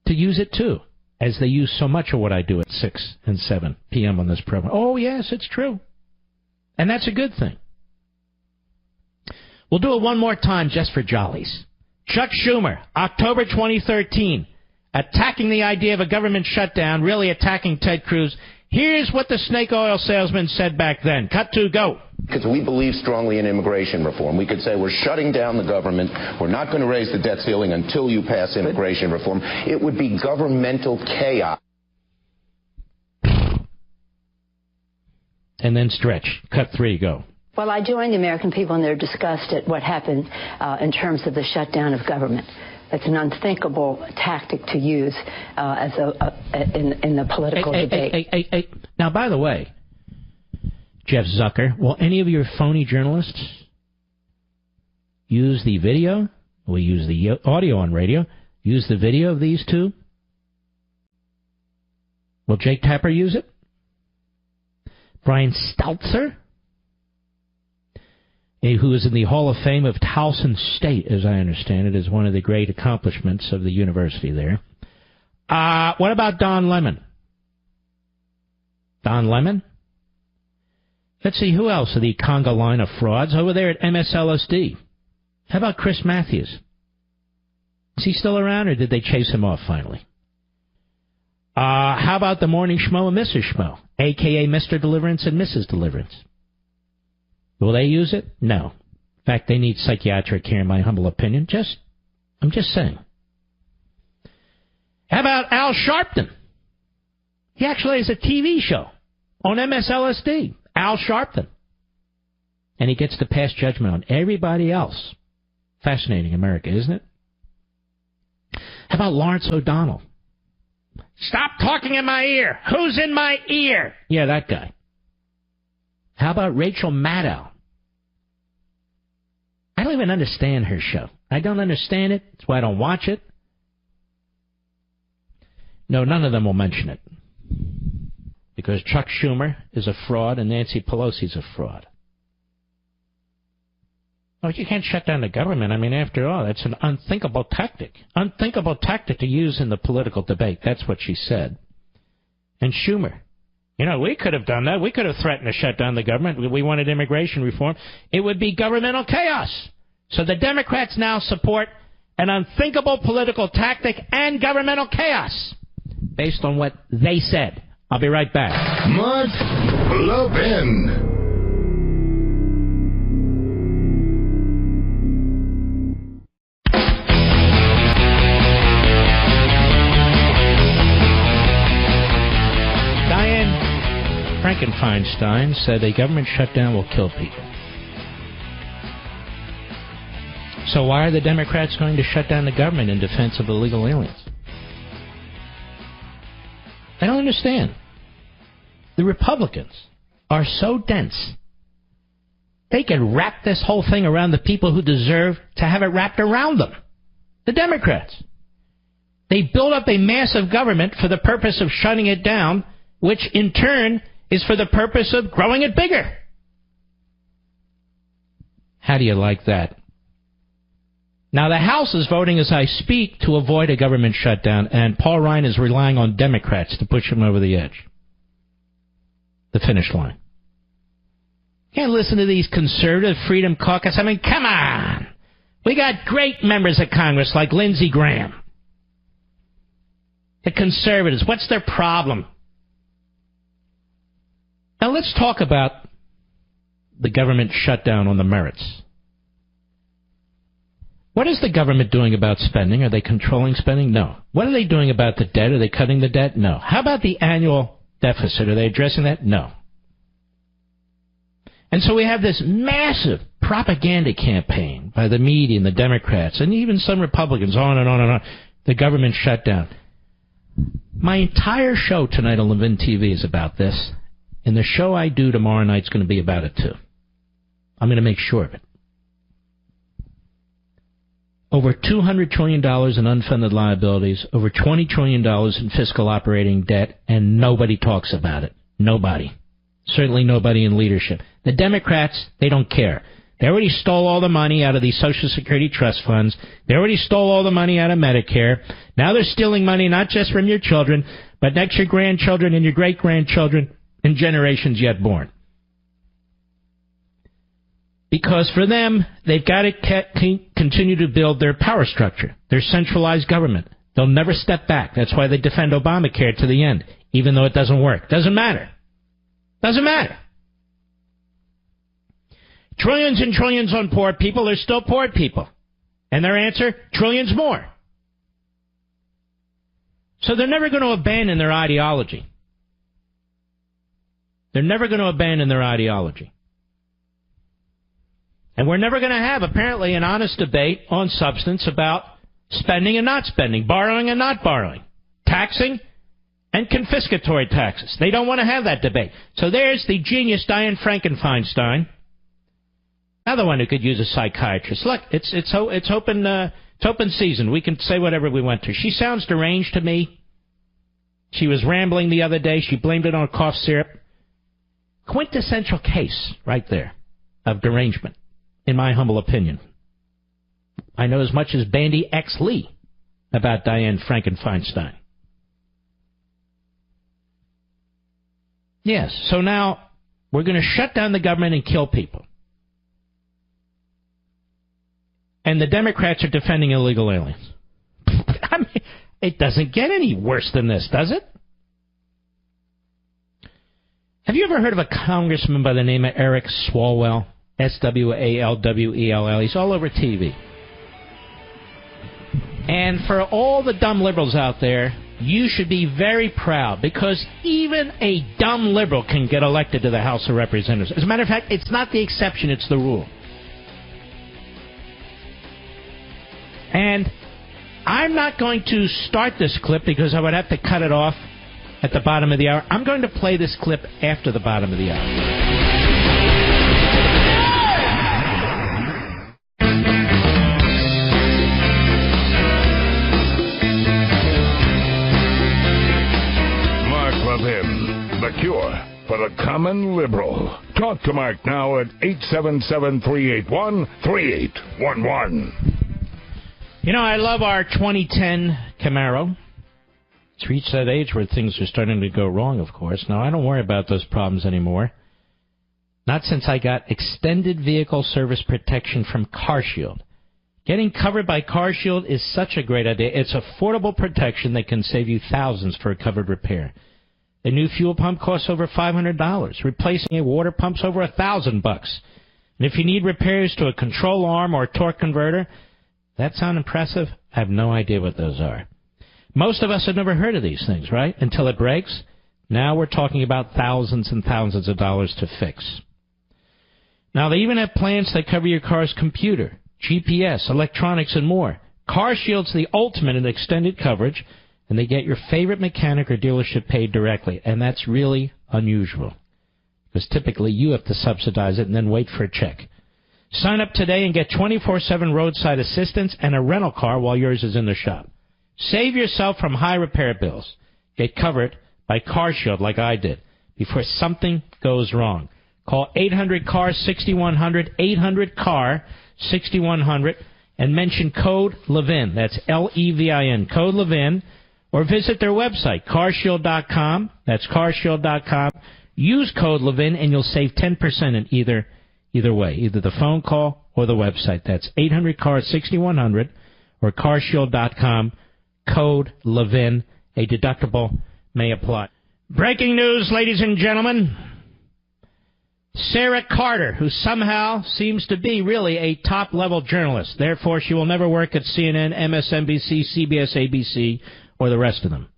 to use it, too, as they use so much of what I do at 6 and 7 p.m. on this program. Oh, yes, it's true. And that's a good thing. We'll do it one more time just for jollies. Chuck Schumer, October 2013, attacking the idea of a government shutdown, really attacking Ted Cruz. Here's what the snake oil salesman said back then. Cut 2, go. Because we believe strongly in immigration reform. We could say we're shutting down the government. We're not going to raise the debt ceiling until you pass immigration reform. It would be governmental chaos. And then Stretch. Cut 3, go. Well, I joined the American people in their disgust at what happened in terms of the shutdown of government. It's an unthinkable tactic to use in the political debate. Now, by the way, Jeff Zucker, will any of your phony journalists use the video? We use the audio on radio. Use the video of these two? Will Jake Tapper use it? Brian Stelter, who is in the Hall of Fame of Towson State, as I understand it, is one of the great accomplishments of the university there. What about Don Lemon? Don Lemon? Let's see, who else are the conga line of frauds over there at MSLSD? How about Chris Matthews? Is he still around, or did they chase him off finally? How about the Morning Schmo and Mrs. Schmo, a.k.a. Mr. Deliverance and Mrs. Deliverance? Will they use it? No. In fact, they need psychiatric care, in my humble opinion. I'm just saying. How about Al Sharpton? He actually has a TV show on MSLSD. Al Sharpton. And he gets to pass judgment on everybody else. Fascinating America, isn't it? How about Lawrence O'Donnell? Stop talking in my ear. Who's in my ear? Yeah, that guy. How about Rachel Maddow? I don't even understand her show. I don't understand it. That's why I don't watch it. No, none of them will mention it. Because Chuck Schumer is a fraud and Nancy Pelosi's a fraud. Oh, you can't shut down the government. I mean, after all, that's an unthinkable tactic. Unthinkable tactic to use in the political debate. That's what she said. And Schumer. You know, we could have done that. We could have threatened to shut down the government. We wanted immigration reform. It would be governmental chaos. So the Democrats now support an unthinkable political tactic and governmental chaos based on what they said. I'll be right back. Mark Levin. Frankenfeinstein said a government shutdown will kill people. So why are the Democrats going to shut down the government in defense of illegal aliens? I don't understand. The Republicans are so dense. They can wrap this whole thing around the people who deserve to have it wrapped around them. The Democrats. They build up a massive government for the purpose of shutting it down, which in turn is for the purpose of growing it bigger. How do you like that? Now, the House is voting as I speak to avoid a government shutdown, and Paul Ryan is relying on Democrats to push him over the edge. The finish line. Can't listen to these conservative Freedom Caucus. I mean, come on. We got great members of Congress like Lindsey Graham. The conservatives, what's their problem? Now let's talk about the government shutdown on the merits. What is the government doing about spending? Are they controlling spending? No. What are they doing about the debt? Are they cutting the debt? No. How about the annual deficit? Are they addressing that? No. And so we have this massive propaganda campaign by the media and the Democrats and even some Republicans, on and on and on. The government shutdown. My entire show tonight on Levin TV is about this, and the show I do tomorrow night is going to be about it too. I'm going to make sure of it. Over $200 trillion in unfunded liabilities, over $20 trillion in fiscal operating debt, and nobody talks about it. Nobody. Certainly nobody in leadership. The Democrats, they don't care. They already stole all the money out of these Social Security trust funds. They already stole all the money out of Medicare. Now they're stealing money not just from your children, but next your grandchildren and your great-grandchildren and generations yet born. Because for them, they've got to continue to build their power structure, their centralized government. They'll never step back. That's why they defend Obamacare to the end, even though it doesn't work. Doesn't matter. Doesn't matter. Trillions and trillions on poor people. They're still poor people. And their answer, trillions more. So they're never going to abandon their ideology. They're never going to abandon their ideology. And we're never going to have, apparently, an honest debate on substance about spending and not spending, borrowing and not borrowing, taxing and confiscatory taxes. They don't want to have that debate. So there's the genius Diane Frankenfeinstein, another one who could use a psychiatrist. Look, it's open season. We can say whatever we want to. She sounds deranged to me. She was rambling the other day. She blamed it on cough syrup. Quintessential case right there of derangement, in my humble opinion. I know as much as Bandy X. Lee about Diane Frankenfeinstein. Yes, so now we're going to shut down the government and kill people. And the Democrats are defending illegal aliens. I mean, it doesn't get any worse than this, does it? Have you ever heard of a congressman by the name of Eric Swalwell? Swalwell. He's all over TV. And for all the dumb liberals out there, you should be very proud, because even a dumb liberal can get elected to the House of Representatives. As a matter of fact, it's not the exception, it's the rule. And I'm not going to start this clip because I would have to cut it off at the bottom of the hour. I'm going to play this clip after the bottom of the hour. The cure for the common liberal. Talk to Mark now at 877-381-3811. You know, I love our 2010 Camaro. It's reached that age where things are starting to go wrong, of course. Now, I don't worry about those problems anymore. Not since I got extended vehicle service protection from CarShield. Getting covered by CarShield is such a great idea. It's affordable protection that can save you thousands for a covered repair. A new fuel pump costs over $500. Replacing a water pump's over $1,000. And if you need repairs to a control arm or a torque converter, that sound impressive? I have no idea what those are. Most of us have never heard of these things, right? Until it breaks. Now we're talking about thousands and thousands of dollars to fix. Now they even have plans that cover your car's computer, GPS, electronics, and more. CarShield's the ultimate in extended coverage, and they get your favorite mechanic or dealership paid directly, and that's really unusual, because typically you have to subsidize it and then wait for a check. Sign up today and get 24/7 roadside assistance and a rental car while yours is in the shop. Save yourself from high repair bills. Get covered by CarShield like I did before something goes wrong. Call 800-CAR-6100, 800-CAR-6100, and mention code Levin. That's Levin, code Levin. Or visit their website, carshield.com. That's carshield.com. Use code Levin, and you'll save 10% in either way, either the phone call or the website. That's 800-CAR-6100 or carshield.com. Code Levin. A deductible may apply. Breaking news, ladies and gentlemen. Sarah Carter, who somehow seems to be really a top-level journalist. Therefore, she will never work at CNN, MSNBC, CBS, ABC, or the rest of them.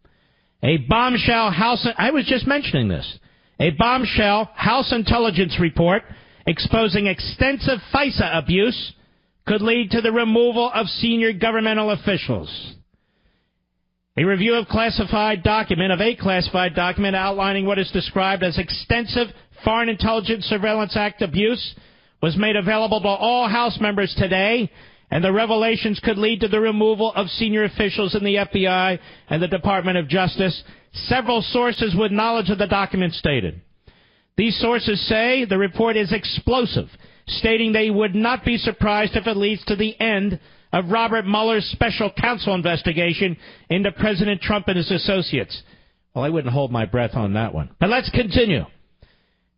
A bombshell I was just mentioning this. A bombshell House intelligence report exposing extensive FISA abuse could lead to the removal of senior governmental officials. A review of a classified document outlining what is described as extensive Foreign Intelligence Surveillance Act abuse was made available to all House members today, and the revelations could lead to the removal of senior officials in the FBI and the Department of Justice. Several sources with knowledge of the document stated. These sources say the report is explosive, stating they would not be surprised if it leads to the end of Robert Mueller's special counsel investigation into President Trump and his associates. Well, I wouldn't hold my breath on that one. But let's continue.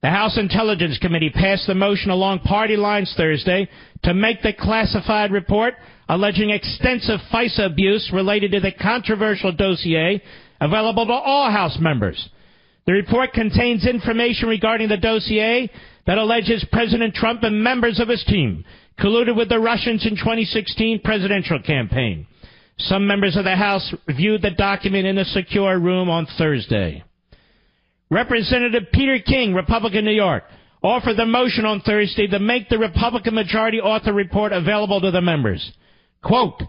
The House Intelligence Committee passed the motion along party lines Thursday to make the classified report alleging extensive FISA abuse related to the controversial dossier available to all House members. The report contains information regarding the dossier that alleges President Trump and members of his team colluded with the Russians in 2016 presidential campaign. Some members of the House viewed the document in a secure room on Thursday. Representative Peter King, Republican, New York, offered the motion on Thursday to make the Republican majority author report available to the members. Quote,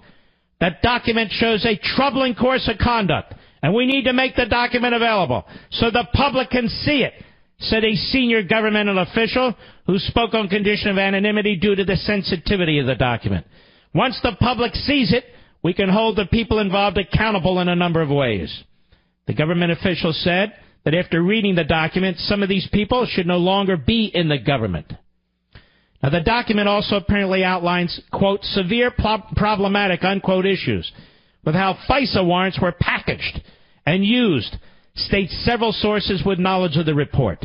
that document shows a troubling course of conduct, and we need to make the document available so the public can see it, said a senior governmental official who spoke on condition of anonymity due to the sensitivity of the document. Once the public sees it, we can hold the people involved accountable in a number of ways. The government official said that after reading the document, some of these people should no longer be in the government. Now, the document also apparently outlines, quote, severe problematic, unquote, issues with how FISA warrants were packaged and used, states several sources with knowledge of the report.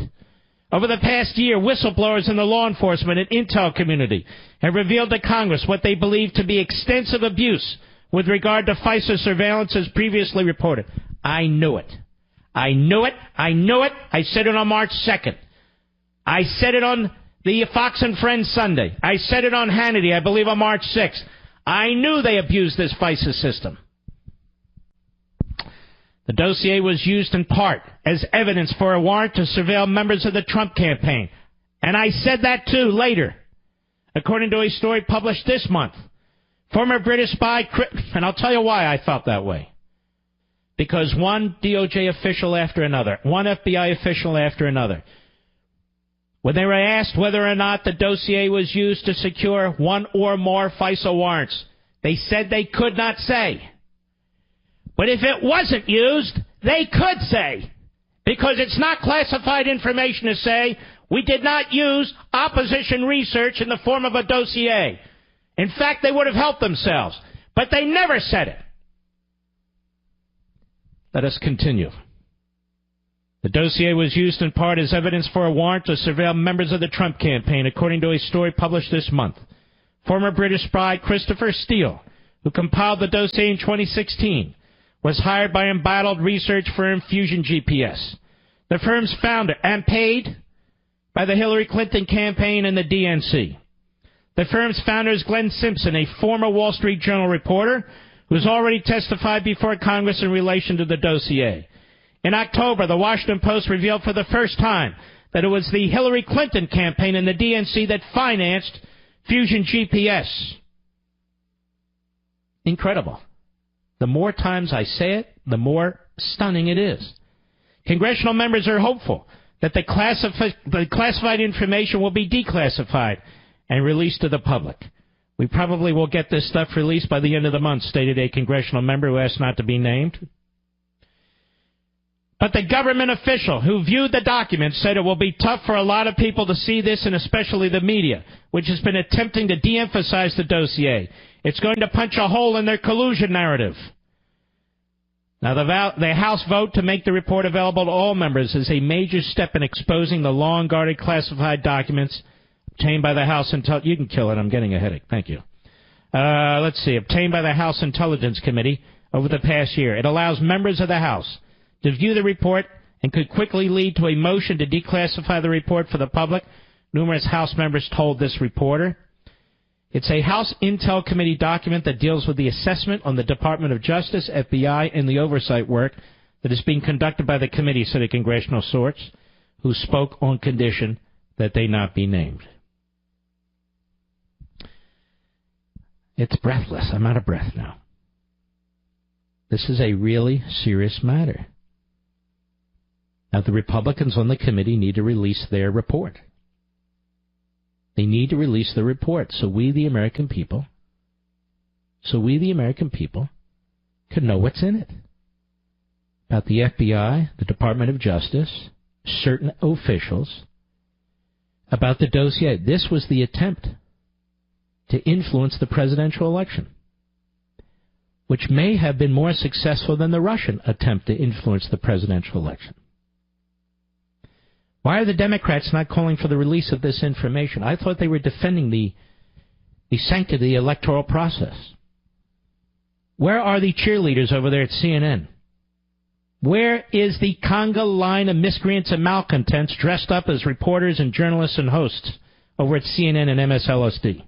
Over the past year, whistleblowers in the law enforcement and intel community have revealed to Congress what they believe to be extensive abuse with regard to FISA surveillance as previously reported. I knew it. I knew it. I knew it. I said it on March 2nd. I said it on the Fox and Friends Sunday. I said it on Hannity, I believe, on March 6th. I knew they abused this FISA system. The dossier was used in part as evidence for a warrant to surveil members of the Trump campaign. And I said that, too, later, according to a story published this month. Former British spy, and I'll tell you why I felt that way. Because one DOJ official after another, one FBI official after another, when they were asked whether or not the dossier was used to secure one or more FISA warrants, they said they could not say. But if it wasn't used, they could say. Because it's not classified information to say, we did not use opposition research in the form of a dossier. In fact, they would have helped themselves. But they never said it. Let us continue. The dossier was used in part as evidence for a warrant to surveil members of the Trump campaign, according to a story published this month. Former British spy Christopher Steele, who compiled the dossier in 2016, was hired by embattled research firm Fusion GPS. The firm's founder, and paid by the Hillary Clinton campaign and the DNC. The firm's founder is Glenn Simpson, a former Wall Street Journal reporter who's already testified before Congress in relation to the dossier. In October, the Washington Post revealed for the first time that it was the Hillary Clinton campaign and the DNC that financed Fusion GPS. Incredible. The more times I say it, the more stunning it is. Congressional members are hopeful that the classified information will be declassified and released to the public. We probably will get this stuff released by the end of the month, stated a congressional member who asked not to be named. But the government official who viewed the document said it will be tough for a lot of people to see this, and especially the media, which has been attempting to de-emphasize the dossier. It's going to punch a hole in their collusion narrative. Now, the House vote to make the report available to all members is a major step in exposing the long-guarded classified documents obtained by the House Intelligence... You can kill it. I'm getting a headache. Thank you. Let's see. Obtained by the House Intelligence Committee over the past year. It allows members of the House to view the report and could quickly lead to a motion to declassify the report for the public numerous House members told this reporter. It's a House Intel Committee document that deals with the assessment on the Department of Justice, FBI, and the oversight work that is being conducted by the committee, said a congressional source who spoke on condition that they not be named. It's breathless. I'm out of breath now. This is a really serious matter. Now, the Republicans on the committee need to release their report. They need to release the report so we, the American people, can know what's in it. About the FBI, the Department of Justice, certain officials, about the dossier. This was the attempt to influence the presidential election, which may have been more successful than the Russian attempt to influence the presidential election. Why are the Democrats not calling for the release of this information? I thought they were defending the sanctity of the electoral process. Where are the cheerleaders over there at CNN? Where is the conga line of miscreants and malcontents dressed up as reporters and journalists and hosts over at CNN and MSLSD?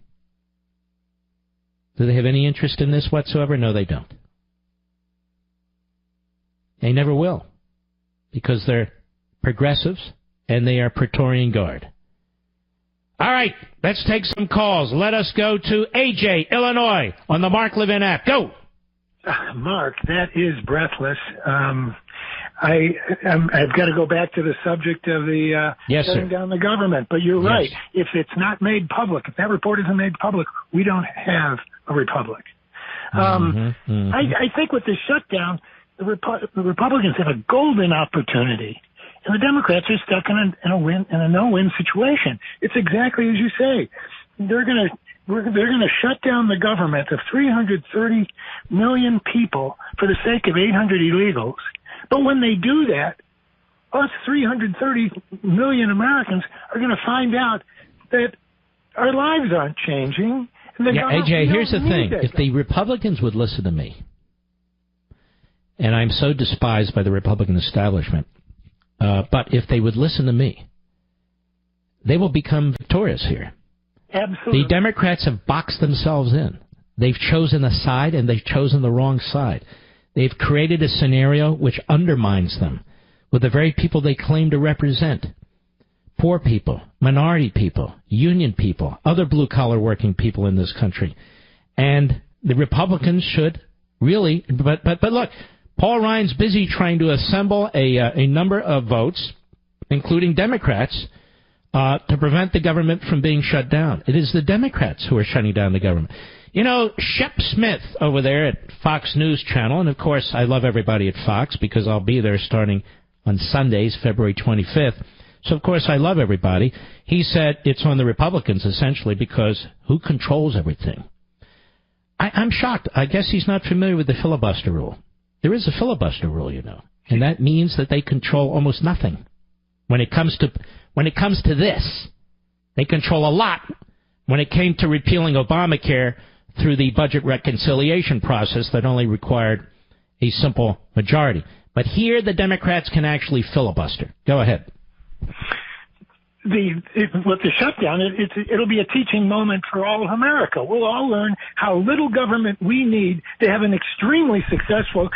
Do they have any interest in this whatsoever? No, they don't. They never will, because they're progressives and they are Praetorian Guard. All right, let's take some calls. Let us go to AJ, Illinois, on the Mark Levin app. Go. Mark, that is breathless. I've got to go back to the subject of the shutting down the government. But you're right. If it's not made public, if that report isn't made public, we don't have a republic. I think with the shutdown, the Republicans have a golden opportunity, and the Democrats are stuck in a no-win situation. It's exactly as you say. They're going to shut down the government of 330 million people for the sake of 800 illegals. But when they do that, us 330 million Americans are going to find out that our lives aren't changing. AJ, here's the thing. If the Republicans would listen to me, and I'm so despised by the Republican establishment, but if they would listen to me, they will become victorious here. Absolutely. The Democrats have boxed themselves in. They've chosen a side, and they've chosen the wrong side. They've created a scenario which undermines them with the very people they claim to represent. Poor people, minority people, union people, other blue-collar working people in this country. And the Republicans should really... But look, Paul Ryan's busy trying to assemble a number of votes, including Democrats, to prevent the government from being shut down. It is the Democrats who are shutting down the government. You know, Shep Smith over there at Fox News Channel, and of course I love everybody at Fox because I'll be there starting on Sundays, February 25th. So of course I love everybody. He said it's on the Republicans essentially because who controls everything? I'm shocked. I guess he's not familiar with the filibuster rule. There is a filibuster rule, you know, and that means that they control almost nothing. When it comes to this, they control a lot. When it came to repealing Obamacare through the budget reconciliation process that only required a simple majority. But here the Democrats can actually filibuster. Go ahead. With the shutdown, it'll be a teaching moment for all of America. We'll all learn how little government we need to have an extremely successful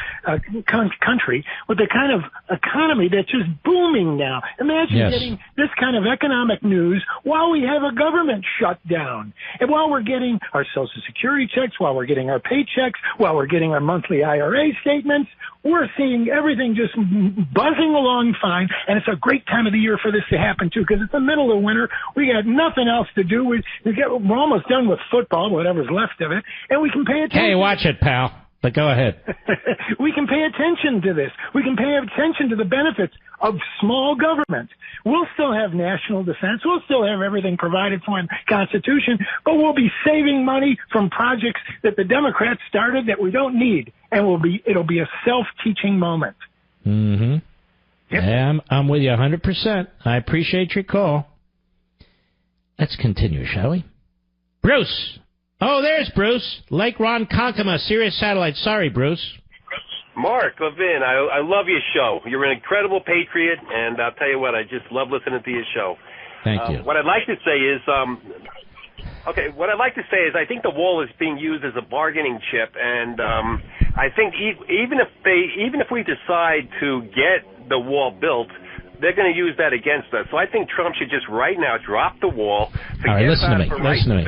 country with the kind of economy that's just booming now. Imagine getting this kind of economic news while we have a government shutdown. And while we're getting our Social Security checks, while we're getting our paychecks, while we're getting our monthly IRA statements, we're seeing everything just buzzing along fine, and it's a great time of the year for this to happen, too, because it's the middle of winter. We got nothing else to do. We're almost done with football, whatever's left of it, and we can pay attention. Hey, watch it, pal. But go ahead. We can pay attention to this. We can pay attention to the benefits of small government. We'll still have national defense. We'll still have everything provided for in the Constitution, but we'll be saving money from projects that the Democrats started that we don't need, and it'll be a self-teaching moment. Mm-hmm. Yep. Yeah, I'm with you 100%. I appreciate your call. Let's continue, shall we? Bruce. Oh, there's Bruce. Lake Ronkonkoma, Sirius Satellite. Sorry, Bruce. Mark Levin, I love your show. You're an incredible patriot, and I'll tell you what, I just love listening to your show. Thank you. What I'd like to say is, I think the wall is being used as a bargaining chip, and I think even if we decide to get the wall built, they're going to use that against us. So I think Trump should just right now drop the wall. All right, listen to me.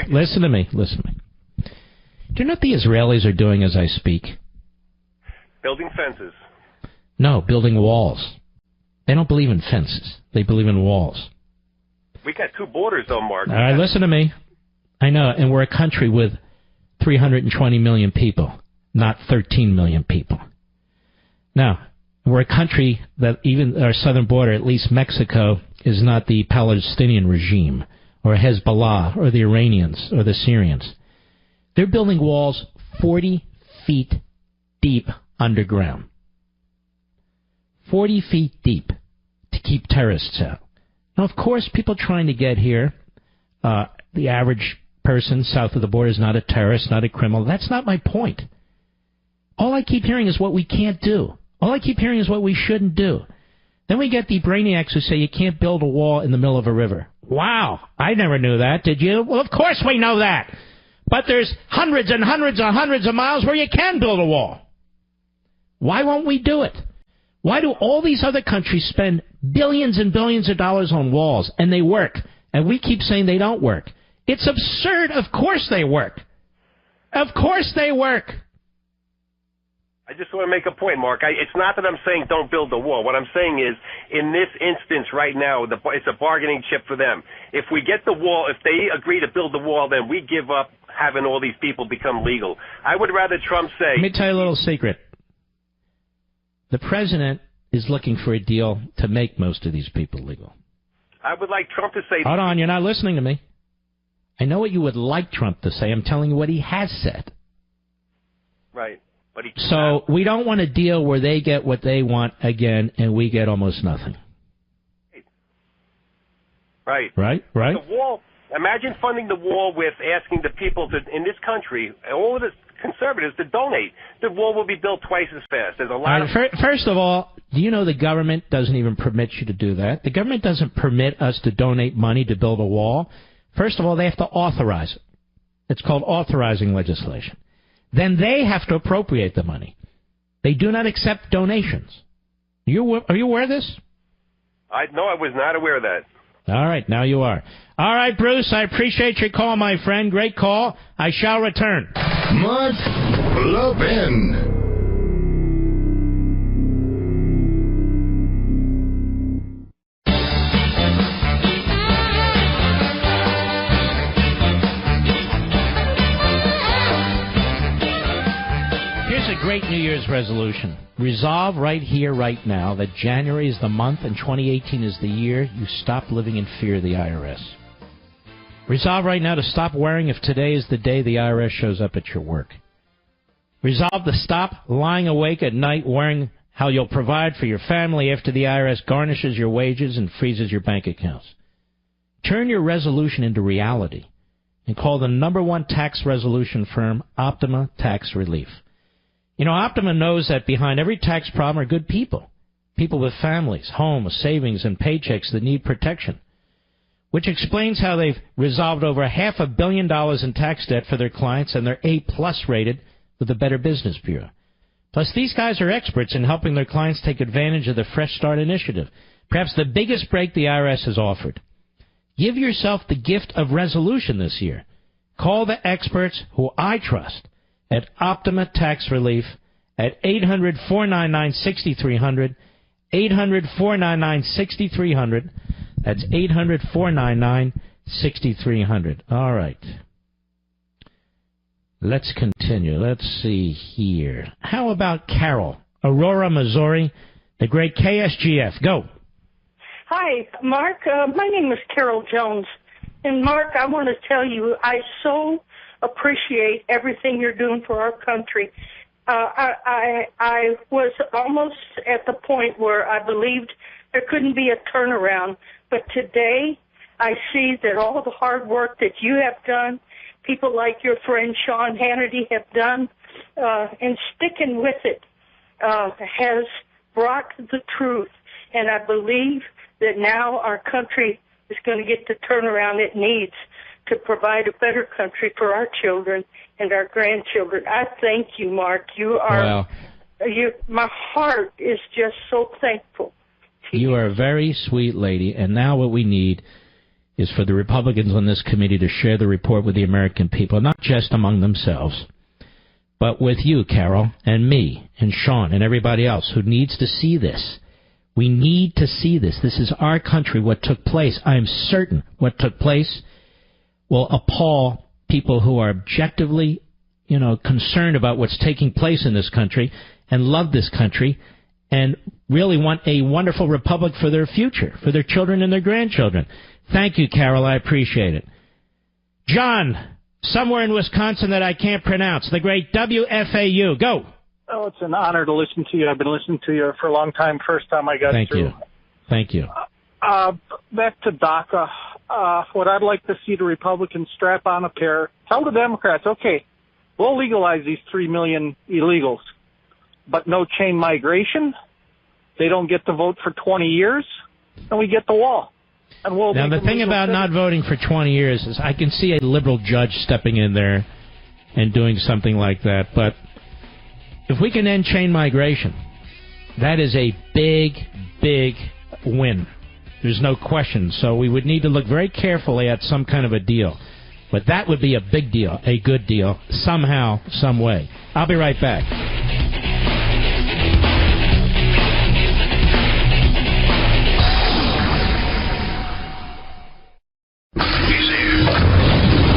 Listen to me. Do you know what the Israelis are doing as I speak? Building fences. No, building walls. They don't believe in fences. They believe in walls. We got two borders, though, Mark. All right, listen to me. I know, and we're a country with 320 million people, not 13 million people. Now, we're a country that even our southern border, at least Mexico, is not the Palestinian regime or Hezbollah or the Iranians or the Syrians. They're building walls 40 feet deep underground. 40 feet deep to keep terrorists out. Now, of course, people trying to get here, the average person south of the border is not a terrorist, not a criminal. That's not my point. All I keep hearing is what we can't do. All I keep hearing is what we shouldn't do. Then we get the brainiacs who say you can't build a wall in the middle of a river. Wow, I never knew that, did you? Well, of course we know that. But there's hundreds and hundreds and hundreds of miles where you can build a wall. Why won't we do it? Why do all these other countries spend billions and billions of dollars on walls, and they work, and we keep saying they don't work? It's absurd. Of course they work. Of course they work. I just want to make a point, Mark. It's not that I'm saying don't build the wall. What I'm saying is, in this instance right now, it's a bargaining chip for them. If we get the wall, if they agree to build the wall, then we give up having all these people become legal. I would rather Trump say... Let me tell you a little secret. The president is looking for a deal to make most of these people legal. I would like Trump to say... Hold on, you're not listening to me. I know what you would like Trump to say. I'm telling you what he has said. Right. So we don't want a deal where they get what they want again and we get almost nothing. Right. Right? The wall, imagine funding the wall with asking the people in this country, all of the conservatives, to donate. The wall will be built twice as fast. There's a lot of... First of all, do you know the government doesn't even permit you to do that? The government doesn't permit us to donate money to build a wall. First of all, they have to authorize it. It's called authorizing legislation. Then they have to appropriate the money. They do not accept donations. Are you aware of this? I was not aware of that. All right, now you are. All right, Bruce, I appreciate your call, my friend. Great call. I shall return. Mark Levin. Great New Year's resolution. Resolve right here, right now, that January is the month and 2018 is the year you stop living in fear of the IRS. Resolve right now to stop worrying if today is the day the IRS shows up at your work. Resolve to stop lying awake at night worrying how you'll provide for your family after the IRS garnishes your wages and freezes your bank accounts. Turn your resolution into reality and call the #1 tax resolution firm Optima Tax Relief. You know, Optima knows that behind every tax problem are good people. People with families, homes, savings, and paychecks that need protection. Which explains how they've resolved over $500 million in tax debt for their clients and they're A+ rated with the Better Business Bureau. Plus, these guys are experts in helping their clients take advantage of the Fresh Start initiative, perhaps the biggest break the IRS has offered. Give yourself the gift of resolution this year. Call the experts who I trust at Optima Tax Relief at 800-499-6300, 800-499-6300. That's 800-499-6300. All right. Let's continue. Let's see here. How about Carol, Aurora, Missouri, the great KSGF? Go. Hi, Mark. My name is Carol Jones. And, Mark, I want to tell you, I so appreciate everything you're doing for our country. I was almost at the point where I believed there couldn't be a turnaround. But today, I see that all the hard work that you have done, people like your friend Sean Hannity have done, and sticking with it has brought the truth. And I believe that now our country is going to get the turnaround it needs to provide a better country for our children and our grandchildren. I thank you, Mark. You are, my heart is just so thankful. You are a very sweet lady, and now what we need is for the Republicans on this committee to share the report with the American people, not just among themselves, but with you, Carol, and me, and Sean, and everybody else who needs to see this. We need to see this. This is our country. What took place, I am certain what took place will appall people who are objectively, concerned about what's taking place in this country and love this country and really want a wonderful republic for their future, for their children and their grandchildren. Thank you, Carol. I appreciate it. John, somewhere in Wisconsin that I can't pronounce, the great WFAU. Go. Oh, it's an honor to listen to you. I've been listening to you for a long time. First time I got through. Thank you. Back to DACA. What I'd like to see the Republicans strap on a pair. Tell the Democrats, okay, we'll legalize these 3 million illegals, but no chain migration. They don't get to vote for 20 years, and we get the wall. And we'll now, the thing about not voting for 20 years is I can see a liberal judge stepping in there and doing something like that. But if we can end chain migration, that is a big, big win. There's no question. So we would need to look very carefully at some kind of a deal. But that would be a big deal, a good deal, somehow, some way. I'll be right back.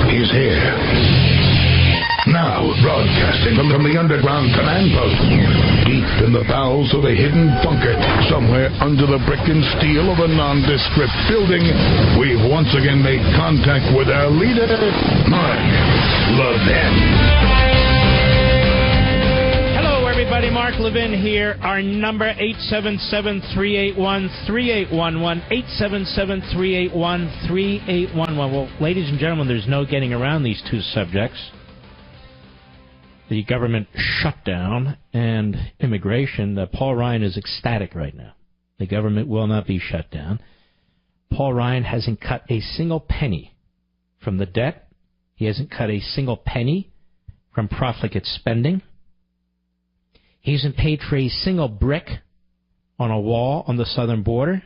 He's here. Now, broadcasting from the underground command post, deep in the bowels of a hidden bunker, somewhere under the brick and steel of a nondescript building, we've once again made contact with our leader, Mark Levin. Hello, everybody. Mark Levin here. Our number, 877-381-3811, 877-381-3811. Well, ladies and gentlemen, there's no getting around these two subjects. The government shutdown and immigration. Paul Ryan is ecstatic right now. The government will not be shut down. Paul Ryan hasn't cut a single penny from the debt. He hasn't cut a single penny from profligate spending. He hasn't paid for a single brick on a wall on the southern border.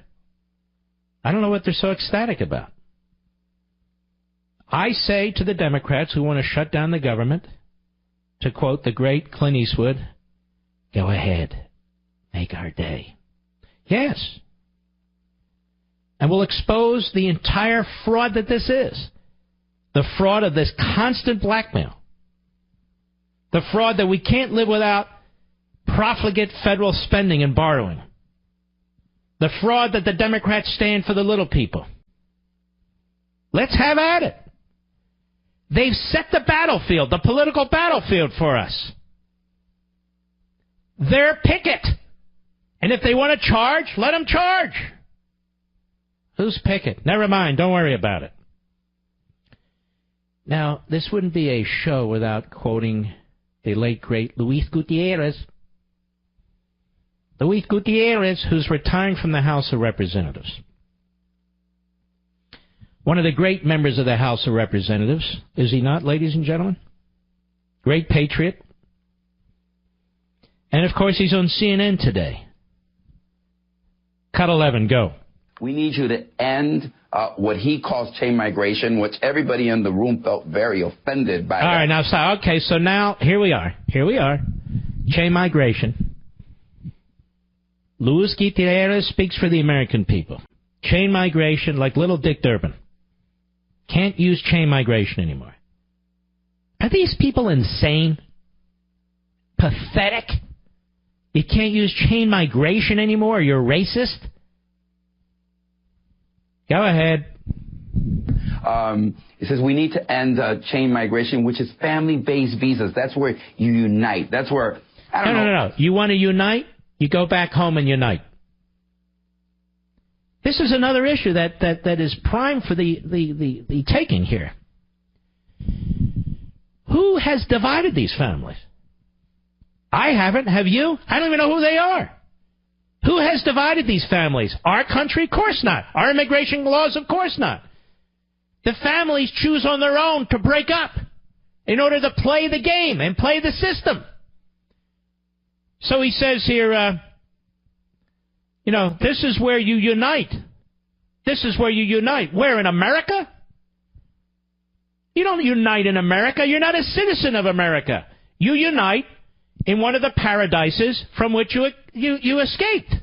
I don't know what they're so ecstatic about. I say to the Democrats who want to shut down the government, to quote the great Clint Eastwood, go ahead, make our day. Yes. And we'll expose the entire fraud that this is. The fraud of this constant blackmail. The fraud that we can't live without profligate federal spending and borrowing. The fraud that the Democrats stand for the little people. Let's have at it. They've set the battlefield, the political battlefield for us. They're Pickett. And if they want to charge, let them charge. Who's Pickett? Never mind. Don't worry about it. Now, this wouldn't be a show without quoting the late, great Luis Gutierrez. Luis Gutierrez, who's retiring from the House of Representatives. One of the great members of the House of Representatives, is he not, ladies and gentlemen? Great patriot. And, of course, he's on CNN today. Cut 11, go. We need you to end what he calls chain migration, which everybody in the room felt very offended by. All right, now, okay, so now, here we are. Chain migration. Luis Gutierrez speaks for the American people. Chain migration, like little Dick Durbin. Can't use chain migration anymore. Are these people insane? Pathetic? You can't use chain migration anymore? You're racist? Go ahead. It says we need to end chain migration, which is family-based visas. That's where you unite. That's where, I don't know. No. You want to unite? You go back home and unite. This is another issue that is prime for the taking here. Who has divided these families? I haven't. Have you? I don't even know who they are. Who has divided these families? Our country? Of course not. Our immigration laws? Of course not. The families choose on their own to break up in order to play the game and play the system. So he says here, this is where you unite. This is where you unite. Where, in America? You don't unite in America. You're not a citizen of America. You unite in one of the paradises from which you escaped.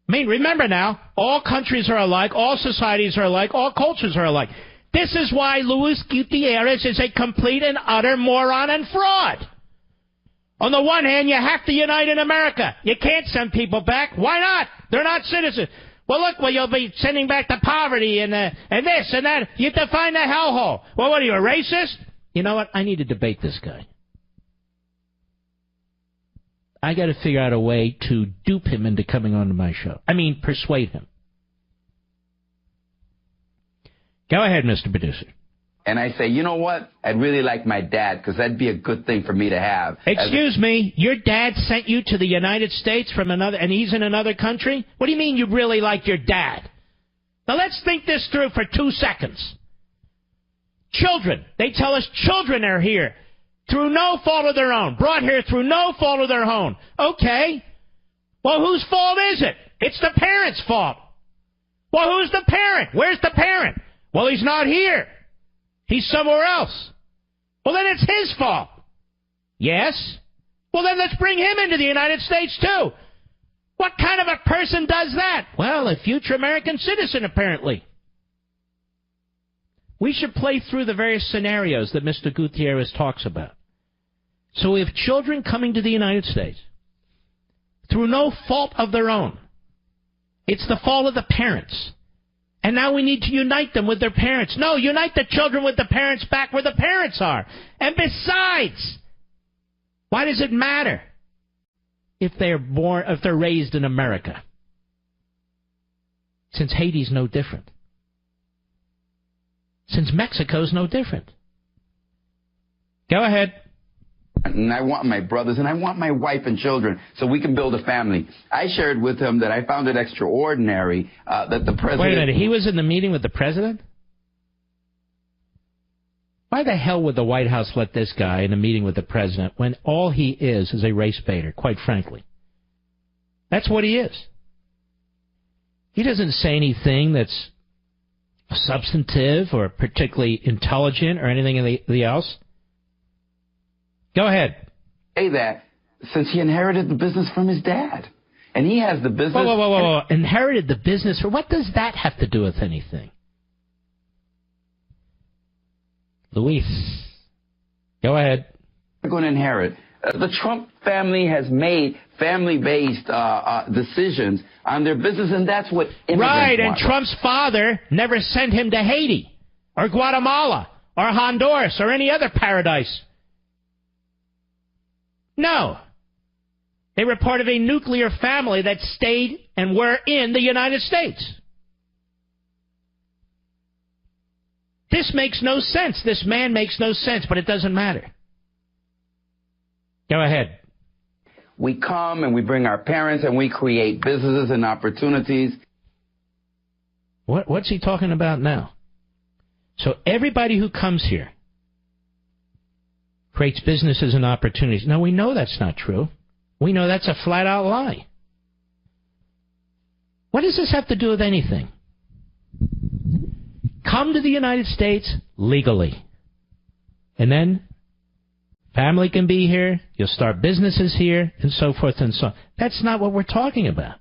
I mean, remember now, all countries are alike, all societies are alike, all cultures are alike. This is why Luis Gutierrez is a complete and utter moron and fraud. On the one hand, you have to unite in America. You can't send people back. Why not? They're not citizens. Well, look, you'll be sending back to poverty and this and that. You define the hellhole. Well, what are you, a racist? You know what? I need to debate this guy. I got to figure out a way to dupe him into coming onto my show. I mean, persuade him. Go ahead, Mr. Producer. And I say, you know what? I'd really like my dad, because that'd be a good thing for me to have. Excuse me, your dad sent you to the United States from another, and he's in another country? What do you mean you really like your dad? Now let's think this through for 2 seconds. Children, they tell us children are here through no fault of their own, brought here through no fault of their own. Okay. Well, whose fault is it? It's the parent's fault. Well, who's the parent? Where's the parent? Well, he's not here. He's somewhere else. Well, then it's his fault. Yes? Well, then let's bring him into the United States, too. What kind of a person does that? Well, a future American citizen, apparently. We should play through the various scenarios that Mr. Gutierrez talks about. So we have children coming to the United States through no fault of their own. It's the fault of the parents. And now we need to unite them with their parents. No, unite the children with the parents back where the parents are. And besides, why does it matter if they're raised in America? Since Haiti's no different. Since Mexico's no different. Go ahead. And I want my brothers, and I want my wife and children, so we can build a family. I shared with him that I found it extraordinary that the president... Wait a minute, he was in the meeting with the president? Why the hell would the White House let this guy in a meeting with the president when all he is a race baiter, quite frankly? That's what he is. He doesn't say anything that's substantive or particularly intelligent or anything else. Go ahead. Say that since he inherited the business from his dad. And he has the business... Whoa. Inherited the business? What does that have to do with anything? Luis, go ahead. They're going to inherit. The Trump family has made family-based decisions on their business, and that's what immigrants right, and want. Trump's father never sent him to Haiti or Guatemala or Honduras or any other paradise. No. They were part of a nuclear family that stayed and were in the United States. This makes no sense. This man makes no sense, but it doesn't matter. Go ahead. We come and we bring our parents and we create businesses and opportunities. What's he talking about now? So everybody who comes here creates businesses and opportunities. Now, we know that's not true. We know that's a flat-out lie. What does this have to do with anything? Come to the United States legally. And then family can be here, you'll start businesses here, and so forth and so on. That's not what we're talking about.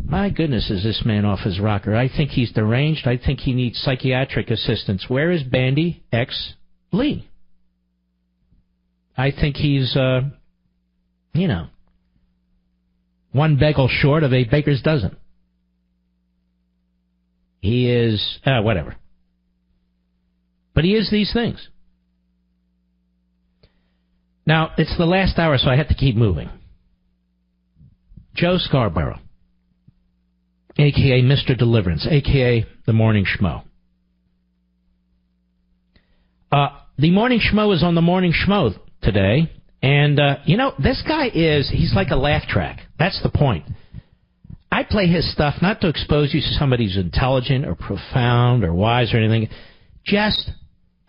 My goodness, is this man off his rocker. I think he's deranged. I think he needs psychiatric assistance. Where is Bandy X Lee? I think he's, one bagel short of a baker's dozen. He is, whatever. But he is these things. Now, it's the last hour, so I have to keep moving. Joe Scarborough, a.k.a. Mr. Deliverance, a.k.a. the Morning Schmo. The Morning Schmo is on the Morning Schmo today, And, this guy he's like a laugh track. That's the point. I play his stuff not to expose you to somebody who's intelligent or profound or wise or anything. Just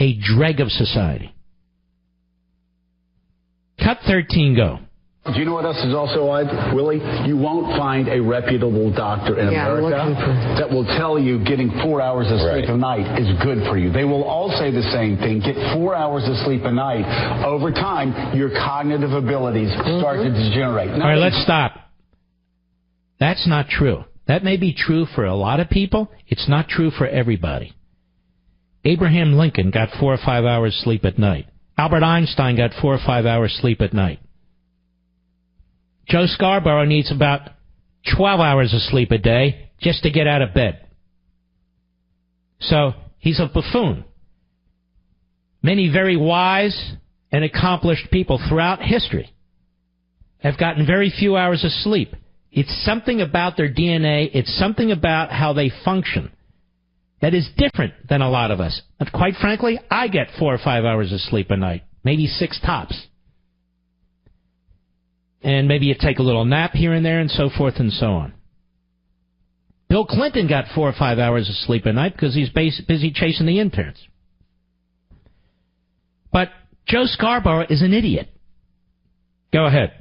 a dreg of society. Cut 13, go. Do you know what else is also odd, Willie? You won't find a reputable doctor in America that will tell you getting 4 hours of sleep a night is good for you. They will all say the same thing. Get 4 hours of sleep a night. Over time, your cognitive abilities start to degenerate. All right, let's stop. That's not true. That may be true for a lot of people. It's not true for everybody. Abraham Lincoln got 4 or 5 hours sleep at night. Albert Einstein got 4 or 5 hours sleep at night. Joe Scarborough needs about 12 hours of sleep a day just to get out of bed. So he's a buffoon. Many very wise and accomplished people throughout history have gotten very few hours of sleep. It's something about their DNA. It's something about how they function that is different than a lot of us. And quite frankly, I get 4 or 5 hours of sleep a night, maybe 6 tops. And maybe you take a little nap here and there and so forth and so on. Bill Clinton got 4 or 5 hours of sleep a night because he's busy chasing the interns. But Joe Scarborough is an idiot. Go ahead.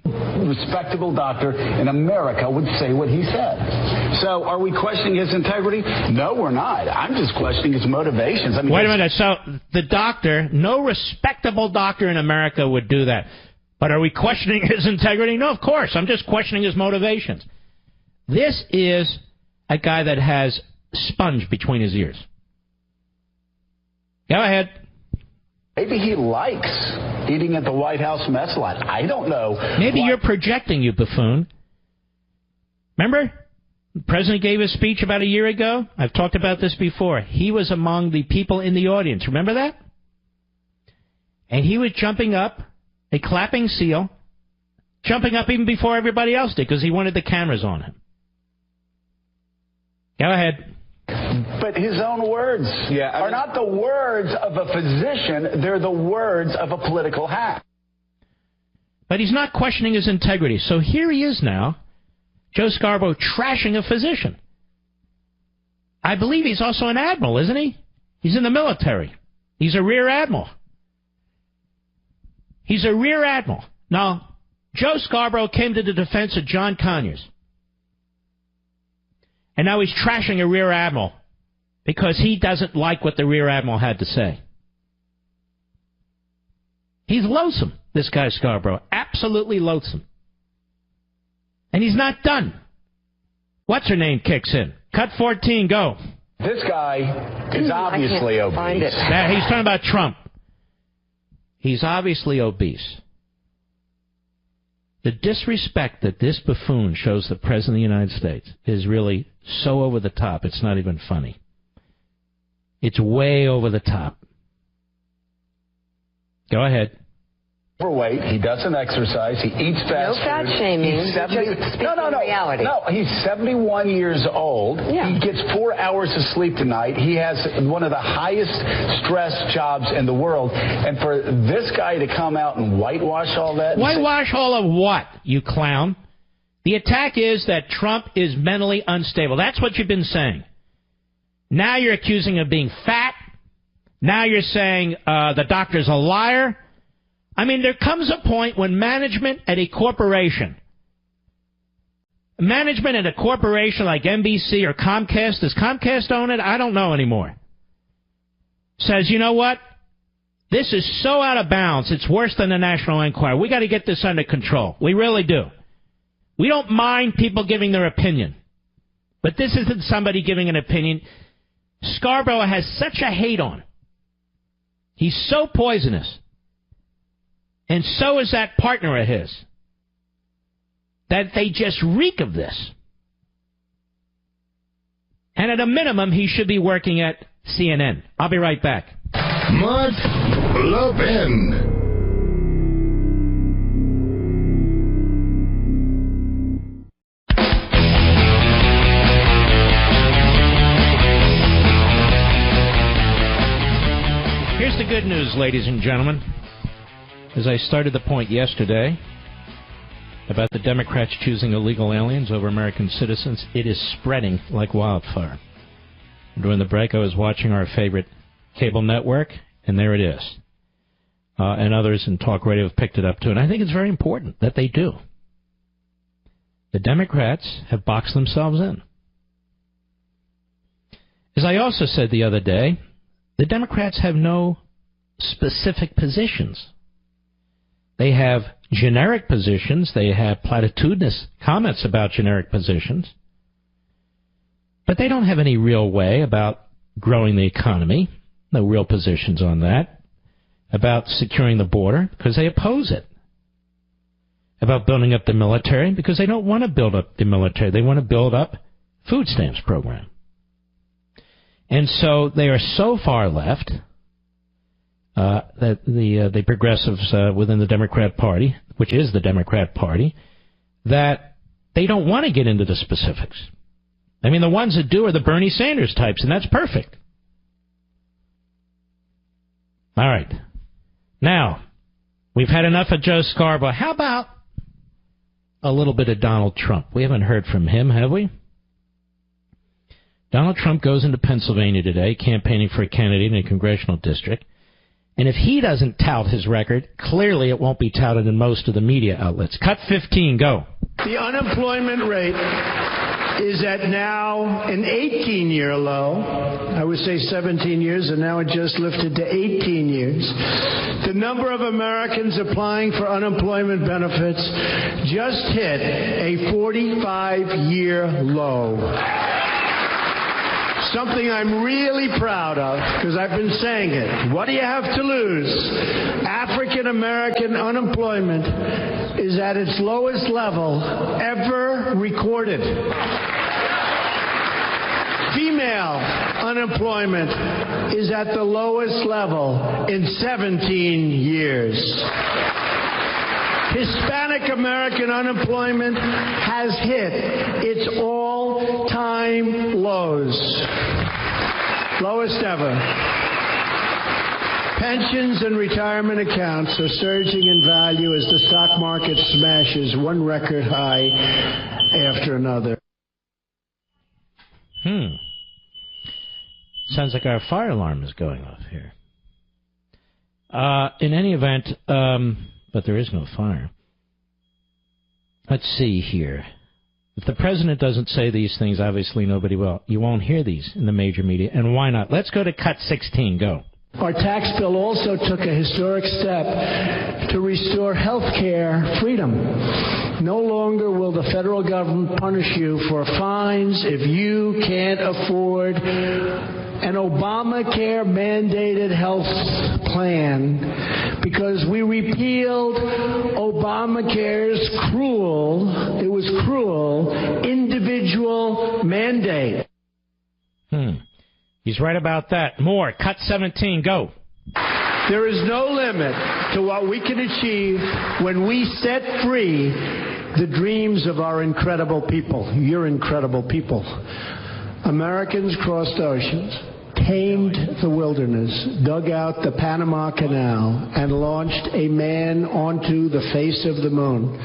Respectable doctor in America would say what he said. So are we questioning his integrity? No, we're not. I'm just questioning his motivations. I mean, wait a minute. So the doctor, no respectable doctor in America would do that. But are we questioning his integrity? No, of course. I'm just questioning his motivations. This is a guy that has sponge between his ears. Go ahead. Maybe he likes eating at the White House mess lot. I don't know. Maybe you're projecting, you buffoon. Remember? The president gave a speech about a year ago. I've talked about this before. He was among the people in the audience. Remember that? And he was jumping up, a clapping seal, jumping up even before everybody else did because he wanted the cameras on him. Go ahead. But his own words are not the words of a physician. They're the words of a political hack. But he's not questioning his integrity. So here he is now, Joe Scarborough, trashing a physician. I believe he's also an admiral, isn't he? He's in the military. He's a rear admiral. He's a rear admiral. Now, Joe Scarborough came to the defense of John Conyers. And now he's trashing a rear admiral because he doesn't like what the rear admiral had to say. He's loathsome, this guy Scarborough. Absolutely loathsome. And he's not done. What's her name kicks in. Cut 14, go. This guy is obviously obese. Now, he's talking about Trump. He's obviously obese. The disrespect that this buffoon shows the President of the United States is really so over the top, it's not even funny. It's way over the top. Go ahead. Overweight. He doesn't exercise. He eats fast food. No fat shaming. Reality. No, he's 71 years old. Yeah. He gets 4 hours of sleep tonight. He has one of the highest stress jobs in the world. And for this guy to come out and whitewash all that. Whitewash all of what, you clown? The attack is that Trump is mentally unstable. That's what you've been saying. Now you're accusing him of being fat. Now you're saying the doctor's a liar. I mean, there comes a point when management at a corporation like NBC or Comcast, does Comcast own it? I don't know anymore. Says, you know what? This is so out of bounds, it's worse than the National Enquirer. We got to get this under control. We really do. We don't mind people giving their opinion. But this isn't somebody giving an opinion. Scarborough has such a hate on. He's so poisonous. And so is that partner of his. That they just reek of this. And at a minimum, he should be working at CNN. I'll be right back. Mark Levin. Here's the good news, ladies and gentlemen. As I started the point yesterday about the Democrats choosing illegal aliens over American citizens, it is spreading like wildfire. During the break, I was watching our favorite cable network, and there it is. And others in talk radio have picked it up, too. And I think it's very important that they do. The Democrats have boxed themselves in. As I also said the other day, the Democrats have no specific positions. They have generic positions. They have platitudinous comments about generic positions. But they don't have any real way about growing the economy. No real positions on that. About securing the border, because they oppose it. About building up the military, because they don't want to build up the military. They want to build up food stamps program. And so they are so far left that the progressives within the Democrat Party, which is the Democrat Party, that they don't want to get into the specifics. I mean, the ones that do are the Bernie Sanders types, and that's perfect. All right. Now, we've had enough of Joe Scarborough. How about a little bit of Donald Trump? We haven't heard from him, have we? Donald Trump goes into Pennsylvania today, campaigning for a candidate in a congressional district. And if he doesn't tout his record, clearly it won't be touted in most of the media outlets. Cut 15, go. The unemployment rate is at now an 18-year low. I would say 17 years, and now it just lifted to 18 years. The number of Americans applying for unemployment benefits just hit a 45-year low. Something I'm really proud of, because I've been saying it. What do you have to lose? African American unemployment is at its lowest level ever recorded. Female unemployment is at the lowest level in 17 years. Hispanic American unemployment has hit its all-time lows. Lowest ever. Pensions and retirement accounts are surging in value as the stock market smashes one record high after another. Sounds like our fire alarm is going off here. In any event, but there is no fire. Let's see here. If the president doesn't say these things, obviously nobody will. You won't hear these in the major media. And why not? Let's go to cut 16. Go. Our tax bill also took a historic step to restore health care freedom. No longer will the federal government punish you for fines if you can't afford an Obamacare mandated health plan, because we repealed Obamacare's cruel individual mandate. He's right about that. More. Cut 17. Go. There is no limit to what we can achieve when we set free the dreams of our incredible people. Your incredible people. Americans crossed oceans, tamed the wilderness, dug out the Panama Canal, and launched a man onto the face of the moon.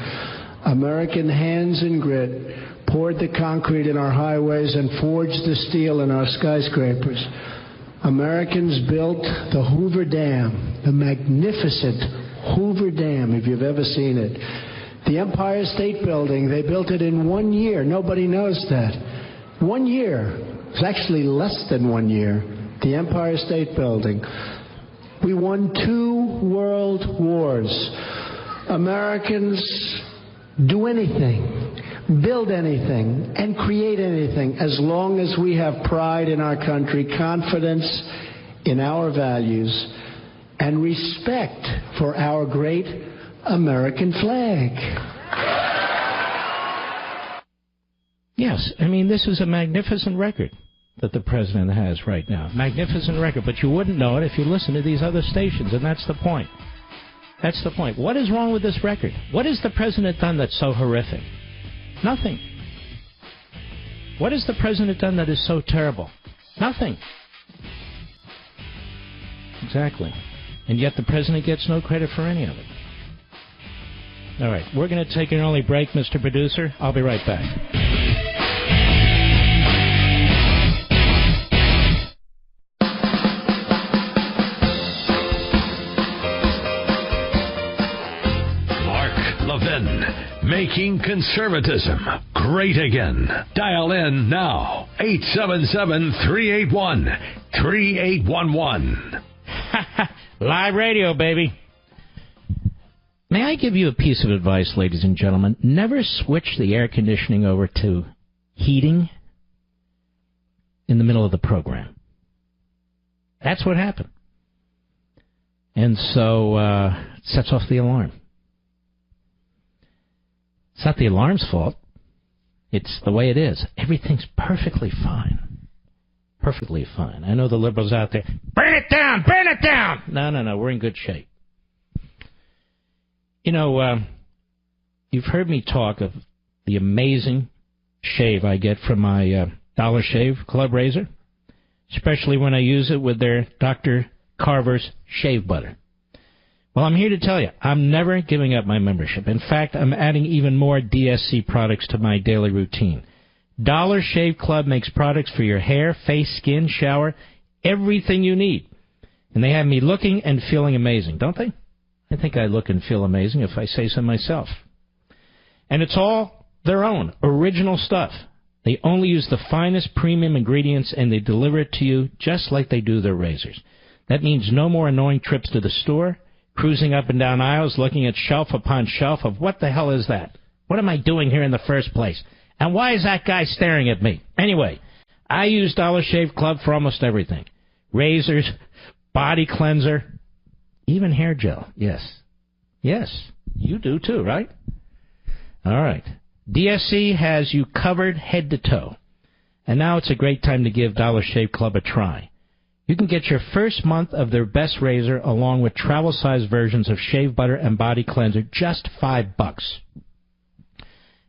American hands and grit poured the concrete in our highways and forged the steel in our skyscrapers. Americans built the Hoover Dam, the magnificent Hoover Dam, if you've ever seen it. The Empire State Building, they built it in 1 year. Nobody knows that. 1 year. It's actually less than 1 year. The Empire State Building. We won 2 world wars. Americans do anything, build anything, and create anything as long as we have pride in our country, confidence in our values, and respect for our great American flag. Yes, I mean, this is a magnificent record that the president has right now. Magnificent record, but you wouldn't know it if you listen to these other stations, and that's the point. That's the point. What is wrong with this record? What has the president done that's so horrific? Nothing. What has the president done that is so terrible? Nothing. Exactly. And yet the president gets no credit for any of it. All right. We're going to take an early break, Mr. Producer. I'll be right back. Levin, making conservatism great again. Dial in now. 877-381-3811. Live radio, baby. May I give you a piece of advice, ladies and gentlemen? Never switch the air conditioning over to heating in the middle of the program. That's what happened. And so it sets off the alarm. It's not the alarm's fault. It's the way it is. Everything's perfectly fine. Perfectly fine. I know the liberals out there, burn it down, burn it down! No, we're in good shape. You know, you've heard me talk of the amazing shave I get from my Dollar Shave Club razor, especially when I use it with their Dr. Carver's shave butter. Well, I'm here to tell you, I'm never giving up my membership. In fact, I'm adding even more DSC products to my daily routine. Dollar Shave Club makes products for your hair, face, skin, shower, everything you need. And they have me looking and feeling amazing, don't they? I think I look and feel amazing if I say so myself. And it's all their own, original stuff. They only use the finest premium ingredients, and they deliver it to you just like they do their razors. That means no more annoying trips to the store, cruising up and down aisles, looking at shelf upon shelf of what the hell is that? What am I doing here in the first place? And why is that guy staring at me? Anyway, I use Dollar Shave Club for almost everything. Razors, body cleanser, even hair gel. Yes. Yes, you do too, right? All right. DSC has you covered head to toe. And now it's a great time to give Dollar Shave Club a try. You can get your first month of their best razor along with travel-sized versions of shave butter and body cleanser, just $5.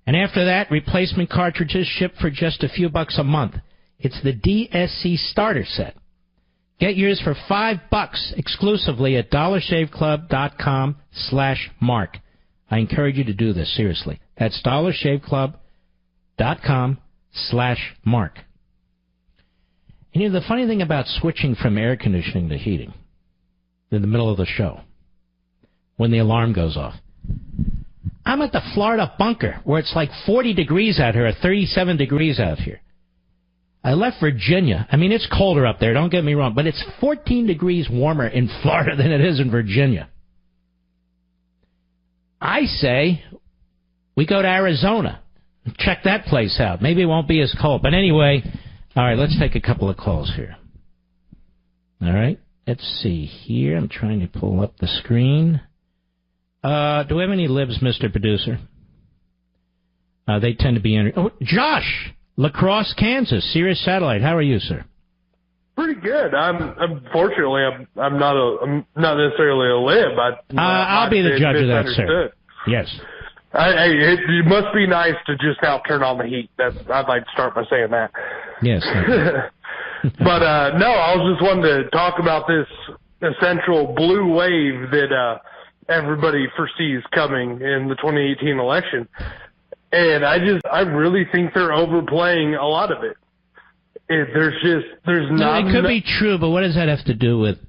And after that, replacement cartridges ship for just a few bucks a month. It's the DSC Starter Set. Get yours for $5 exclusively at dollarshaveclub.com/mark. I encourage you to do this, seriously. That's dollarshaveclub.com/mark. And you know, the funny thing about switching from air conditioning to heating in the middle of the show, when the alarm goes off, I'm at the Florida bunker where it's like 40 degrees out here or 37 degrees out here. I left Virginia. I mean, it's colder up there, don't get me wrong, but it's 14 degrees warmer in Florida than it is in Virginia. I say we go to Arizona and check that place out. Maybe it won't be as cold. But anyway, all right, let's take a couple of calls here. All right, let's see here. I'm trying to pull up the screen. Do we have any libs, Mr. Producer? They tend to be... Josh! La Crosse, Kansas, Sirius Satellite. How are you, sir? Pretty good. Unfortunately, I'm not necessarily a lib. I'll be the judge of that, sir. Yes. It must be nice to just now turn on the heat. I'd like to start by saying that. Yes. But no, I was just wanting to talk about this essential blue wave that everybody foresees coming in the 2018 election. And I really think they're overplaying a lot of it. There's not... It could be true, but what does that have to do with,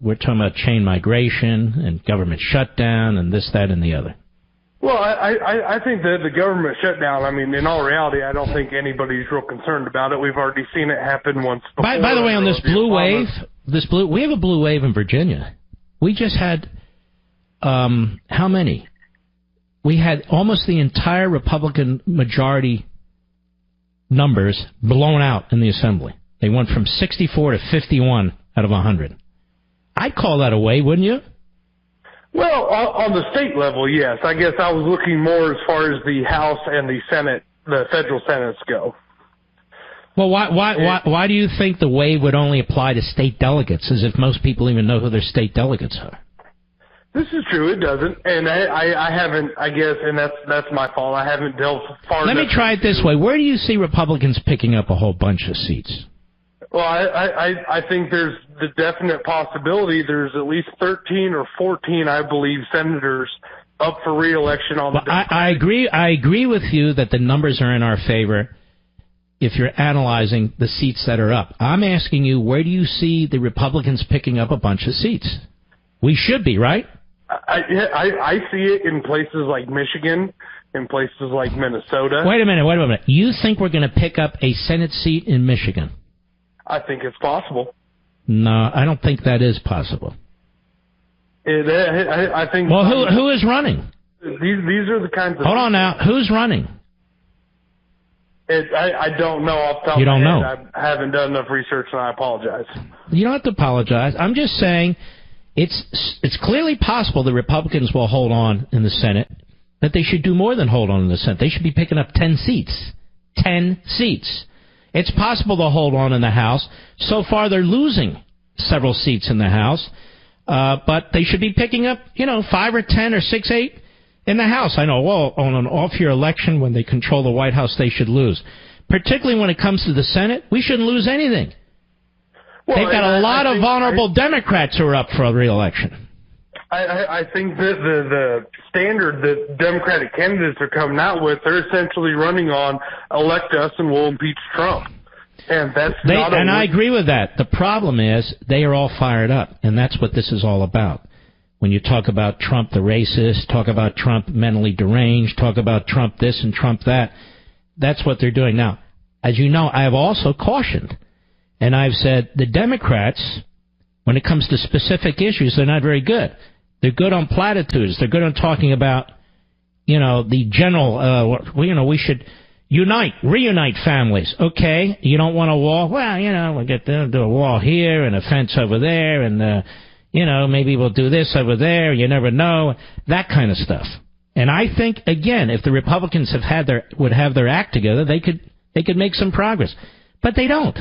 we're talking about chain migration and government shutdown and this, that, and the other? Well, I think that the government shutdown, I mean, in all reality, I don't think anybody's real concerned about it. We've already seen it happen once before. By the way, on this blue wave, we have a blue wave in Virginia. We just had, how many? We had almost the entire Republican majority numbers blown out in the Assembly. They went from 64 to 51 out of 100. I'd call that a wave, wouldn't you? Well, on the state level, yes. I guess I was looking more as far as the House and the Senate, the federal Senates go. Well, why do you think the wave would only apply to state delegates, as if most people even know who their state delegates are? This is true. It doesn't, and I haven't. I guess, and that's my fault. I haven't delved far. Let me try it this way: where do you see Republicans picking up a whole bunch of seats? Well, I think there's the definite possibility. There's at least 13 or 14, I believe, senators up for re-election on the Democratic. I agree with you that the numbers are in our favor if you're analyzing the seats that are up. I'm asking you, where do you see the Republicans picking up a bunch of seats? We should be, right? I see it in places like Michigan, in places like Minnesota. Wait a minute. You think we're going to pick up a Senate seat in Michigan? I think it's possible. No, I don't think that is possible. I think. Well, who is running? These are the kinds of. Hold on now. Who's running? I don't know off the top of my head. I haven't done enough research, and I apologize. You don't have to apologize. I'm just saying it's clearly possible the Republicans will hold on in the Senate, that they should do more than hold on in the Senate. They should be picking up 10 seats. 10 seats. It's possible they'll hold on in the House. So far, they're losing several seats in the House. But they should be picking up, 5 or 10 or 6, 8 in the House. I know, well, on an off-year election when they control the White House, they should lose. Particularly when it comes to the Senate, we shouldn't lose anything. Well, they've got a lot of vulnerable Democrats who are up for re-election. I think that the standard that Democratic candidates are coming out with, they're essentially running on elect us and we'll impeach Trump. And that's I agree with that. The problem is they are all fired up, and that's what this is all about. When you talk about Trump the racist, talk about Trump mentally deranged, talk about Trump this and Trump that, that's what they're doing. Now, as you know, I have also cautioned, and I've said the Democrats, when it comes to specific issues, they're not very good. They're good on platitudes. They're good on talking about, the general, we should reunite families. Okay, you don't want a wall? Well, we'll get do a wall here and a fence over there, and, maybe we'll do this over there. You never know. That kind of stuff. And I think, again, if the Republicans would have their act together, they could make some progress. But they don't.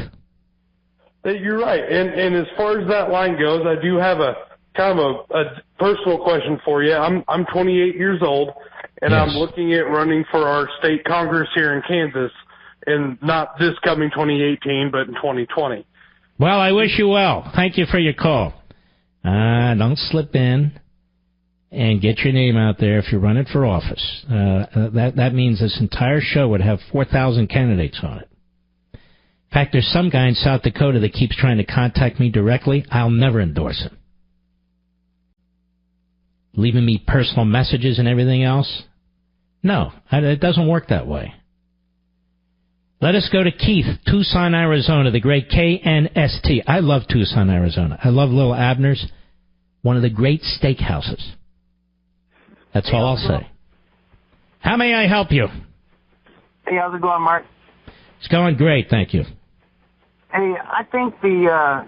You're right. And as far as that line goes, I do have a kind of a personal question for you. I'm 28 years old, and yes. I'm looking at running for our state Congress here in Kansas, and not this coming 2018, but in 2020. Well, I wish you well. Thank you for your call. Don't slip in and get your name out there if you're running for office. That means this entire show would have 4,000 candidates on it. In fact, there's some guy in South Dakota that keeps trying to contact me directly. I'll never endorse him. Leaving me personal messages and everything else? No, it doesn't work that way. Let us go to Keith, Tucson, Arizona, the great KNST. I love Tucson, Arizona. I love Little Abner's, one of the great steakhouses. That's all I'll say. How may I help you? Hey, how's it going, Mark? It's going great, thank you. Hey, I think the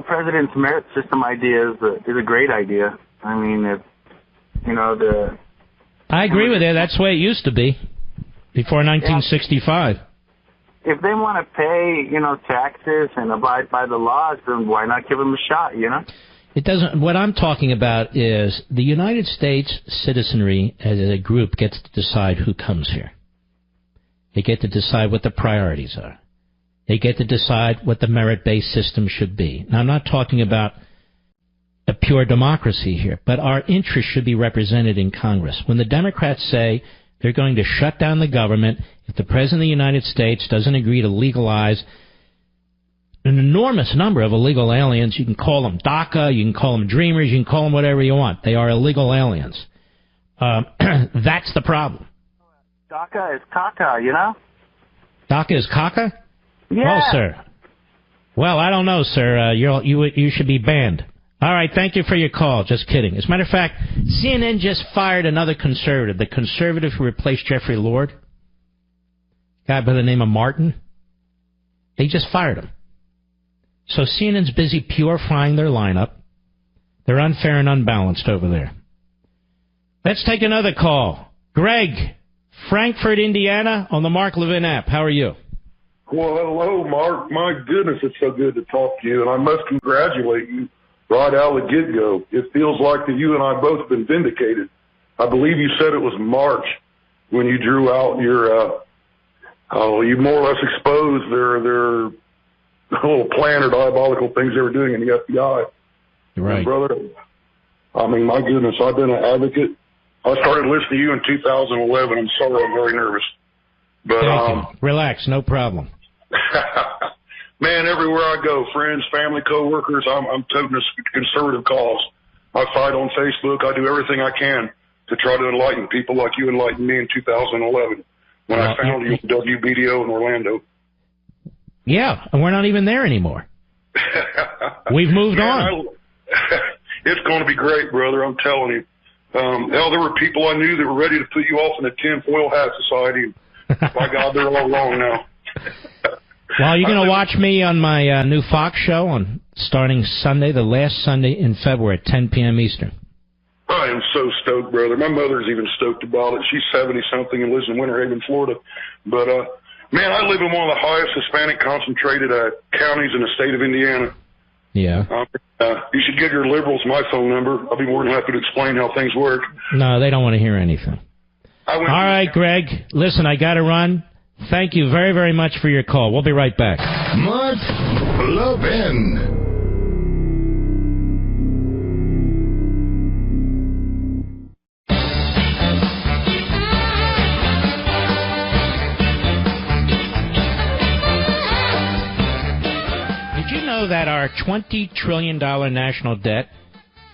president's merit system idea is a great idea. I mean, I agree with you. That's the way it used to be before 1965. If they want to pay, taxes and abide by the laws, then why not give them a shot, It doesn't. What I'm talking about is the United States citizenry as a group gets to decide who comes here. They get to decide what the priorities are. They get to decide what the merit-based system should be. Now, I'm not talking about a pure democracy here, but our interests should be represented in Congress. When the Democrats say they're going to shut down the government if the President of the United States doesn't agree to legalize an enormous number of illegal aliens, you can call them DACA, you can call them dreamers, you can call them whatever you want. They are illegal aliens. That's the problem. DACA is caca, DACA is caca? Yeah. Well, sir. Well, I don't know, sir. You should be banned. All right, thank you for your call. Just kidding. As a matter of fact, CNN just fired another conservative, the conservative who replaced Jeffrey Lord, guy by the name of Martin. They just fired him. So CNN's busy purifying their lineup. They're unfair and unbalanced over there. Let's take another call. Greg, Frankfort, Indiana, on the Mark Levin app. How are you? Well, hello, Mark. My goodness, it's so good to talk to you, and I must congratulate you right out of the get-go. It feels like that you and I both have been vindicated. I believe you said it was March when you drew out your, you more or less exposed their little plan or diabolical things they were doing in the FBI. Right. And brother, I mean, my goodness, I've been an advocate I started listening to you in 2011. I'm sorry, I'm very nervous. But Thank you. Relax, no problem. Man, everywhere I go, friends, family, coworkers, I'm toting a conservative cause. I fight on Facebook. I do everything I can to try to enlighten people like you enlightened me in 2011 when I found you in WBDO in Orlando. Yeah, and we're not even there anymore. We've moved on. It's going to be great, brother. I'm telling you. Hell, there were people I knew that were ready to put you off in the tinfoil hat society. By God, they're all wrong now. Well, you're going to watch me on my new Fox show on starting Sunday, the last Sunday in February at 10 p.m. Eastern. I am so stoked, brother. My mother's even stoked about it. She's 70-something and lives in Winter Haven, Florida. But, man, I live in one of the highest Hispanic concentrated counties in the state of Indiana. Yeah. You should give your liberals my phone number. I'll be more than happy to explain how things work. No, they don't want to hear anything. All right, Greg. Listen, I got to run. Thank you very, very much for your call. We'll be right back. Mark Levin. That our $20 trillion national debt,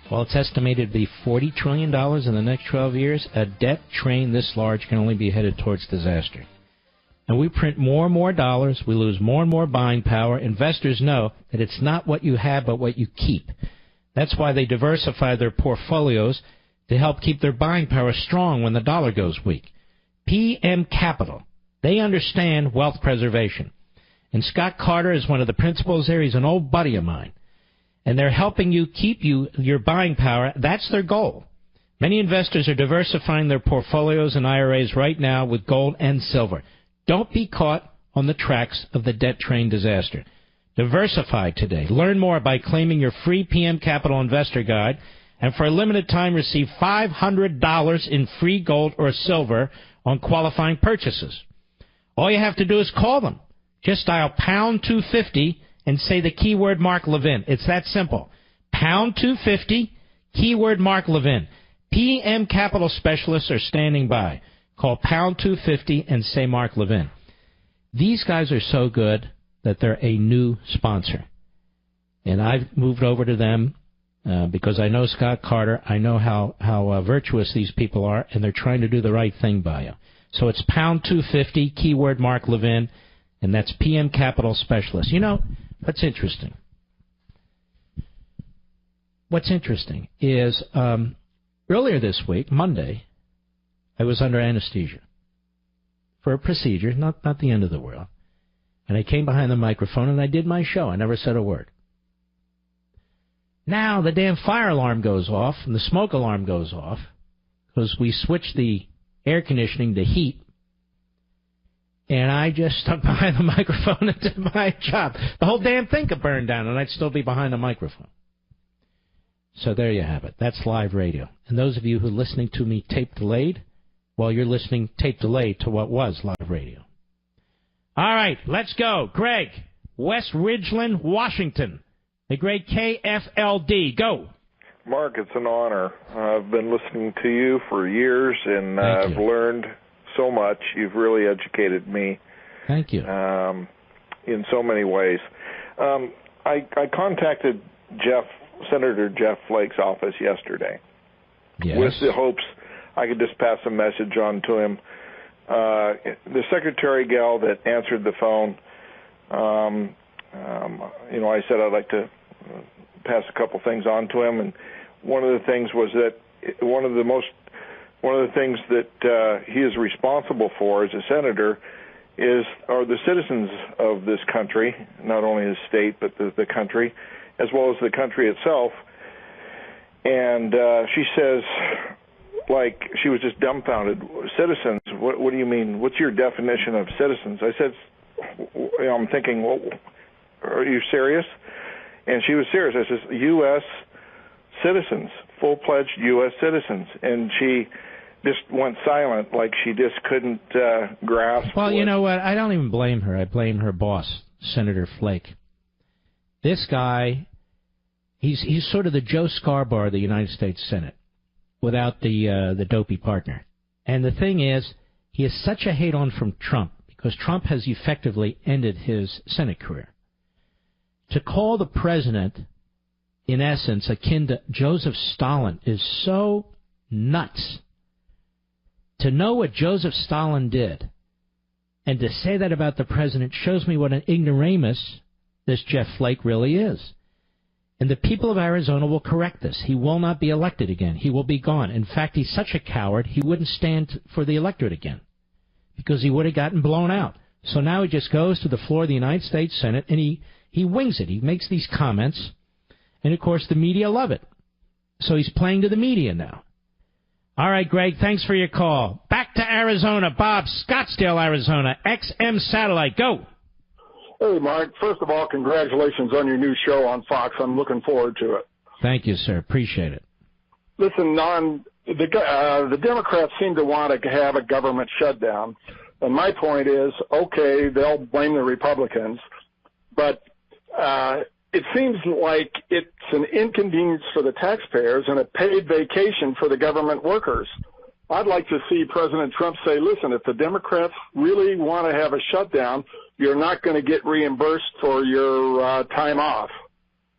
well, it's estimated to be $40 trillion in the next 12 years. A debt train this large can only be headed towards disaster. And we print more and more dollars. We lose more and more buying power. Investors know that it's not what you have, but what you keep. That's why they diversify their portfolios to help keep their buying power strong when the dollar goes weak. PM Capital. They understand wealth preservation. And Scott Carter is one of the principals there. He's an old buddy of mine. And they're helping you keep your buying power. That's their goal. Many investors are diversifying their portfolios and IRAs right now with gold and silver. Don't be caught on the tracks of the debt train disaster. Diversify today. Learn more by claiming your free PM Capital Investor Guide. And for a limited time, receive $500 in free gold or silver on qualifying purchases. All you have to do is call them. Just dial pound 250 and say the keyword Mark Levin. It's that simple. Pound 250, keyword Mark Levin. PM Capital Specialists are standing by. Call pound 250 and say Mark Levin. These guys are so good that they're a new sponsor. And I've moved over to them because I know Scott Carter. I know how virtuous these people are, and they're trying to do the right thing by you. So it's pound 250, keyword Mark Levin. And that's PM Capital Specialist. You know, what's interesting? What's interesting is earlier this week, Monday, I was under anesthesia for a procedure, not the end of the world. And I came behind the microphone and I did my show. I never said a word. Now the damn fire alarm goes off and the smoke alarm goes off because we switched the air conditioning to heat. And I just stuck behind the microphone and did my job. The whole damn thing could burn down, and I'd still be behind the microphone. So there you have it. That's live radio. And those of you who are listening to me tape delayed, well, you're listening tape delayed to what was live radio. All right, let's go. Greg, West Ridgeland, Washington. The great KFLD. Go. Mark, it's an honor. I've been listening to you for years, and I've learned so much. You've really educated me. Thank you. In so many ways. I contacted Senator Jeff Flake's office yesterday with the hopes I could just pass a message on to him. The secretary gal that answered the phone, I said I'd like to pass a couple things on to him, and one of the things was that one of the things that he is responsible for as a senator are the citizens of this country, not only the state but the country, as well as the country itself. And she says, like, she was just dumbfounded. Citizens, what do you mean? What's your definition of citizens? I said, I'm thinking, well, are you serious? And she was serious. I said, U.S. citizens, full-fledged U.S. citizens. And she just went silent, like she just couldn't grasp. Well, you know what? I don't even blame her. I blame her boss, Senator Flake. This guy, he's sort of the Joe Scarborough of the United States Senate. without the dopey partner. And the thing is, he has such a hate on from Trump, because Trump has effectively ended his Senate career. To call the president, in essence, akin to Joseph Stalin is so nuts. To know what Joseph Stalin did, and to say that about the president, shows me what an ignoramus this Jeff Flake really is. And the people of Arizona will correct this. He will not be elected again. He will be gone. In fact, he's such a coward, he wouldn't stand for the electorate again, because he would have gotten blown out. So now he just goes to the floor of the United States Senate, and he wings it. He makes these comments, and, of course, the media love it. So he's playing to the media now. All right, Greg, thanks for your call. Back to Arizona. Bob, Scottsdale, Arizona, XM Satellite. Go. Hey, Mark. First of all, congratulations on your new show on Fox. I'm looking forward to it. Thank you, sir. Appreciate it. Listen, the Democrats seem to want to have a government shutdown. And my point is, okay, they'll blame the Republicans, but it seems like it's an inconvenience for the taxpayers and a paid vacation for the government workers. I'd like to see President Trump say, listen, if the Democrats really want to have a shutdown, you're not going to get reimbursed for your time off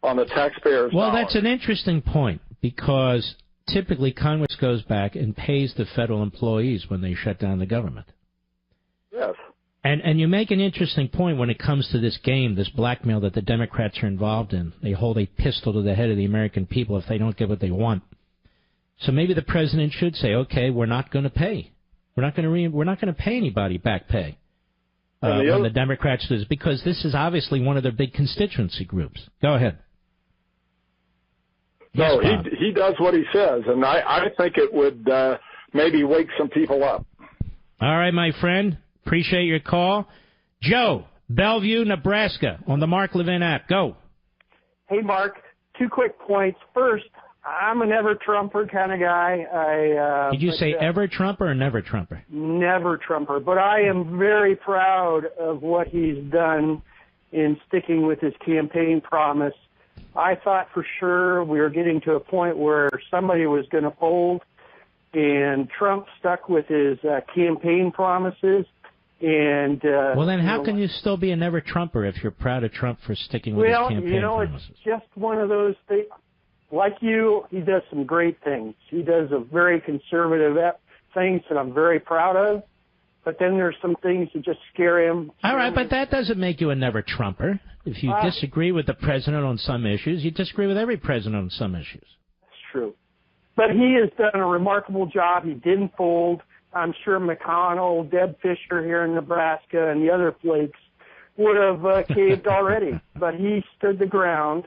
on the taxpayers' Well, dollars. that's an interesting point, because typically Congress goes back and pays the federal employees when they shut down the government. Yes. And you make an interesting point when it comes to this game, this blackmail that the Democrats are involved in. They hold a pistol to the head of the American people if they don't get what they want. So maybe the president should say, okay, we're not going to pay. We're not going to pay anybody back pay when the Democrats do this, because this is obviously one of their big constituency groups. Go ahead. No, he does what he says, and I think it would maybe wake some people up. All right, my friend. Appreciate your call. Joe, Bellevue, Nebraska, on the Mark Levin app. Go. Hey, Mark, 2 quick points. First, I'm an ever-Trumper kind of guy. Did you say ever-Trumper or never-Trumper? Never-Trumper. But I am very proud of what he's done in sticking with his campaign promise. I thought for sure we were getting to a point where somebody was going to fold, and Trump stuck with his campaign promises. And well, then how can you still be a never-Trumper if you're proud of Trump for sticking with his campaign promises? It's just one of those things. Like you, he does some great things. He does a very conservative things that I'm very proud of. But then there's some things that just scare him. All right, but that doesn't make you a never-Trumper. If you disagree with the president on some issues, you disagree with every president on some issues. That's true. But he has done a remarkable job. He didn't fold. I'm sure McConnell, Deb Fisher here in Nebraska, and the other flakes would have caved already. But he stood the ground,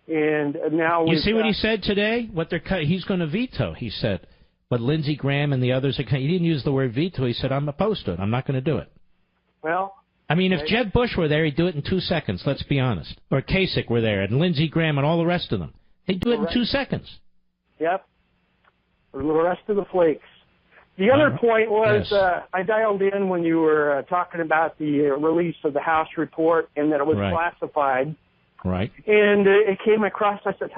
and now you see what he said today? He's going to veto, he said. But Lindsey Graham and the others, he didn't use the word veto. He said, I'm opposed to it. I'm not going to do it. Well, I mean, if Jeb Bush were there, he'd do it in 2 seconds, let's be honest. Or Kasich were there, and Lindsey Graham and all the rest of them. They'd do it in 2 seconds. Yep. Or the rest of the flakes. The other point was, I dialed in when you were talking about the release of the House report and that it was classified. Right. And it came across, I said,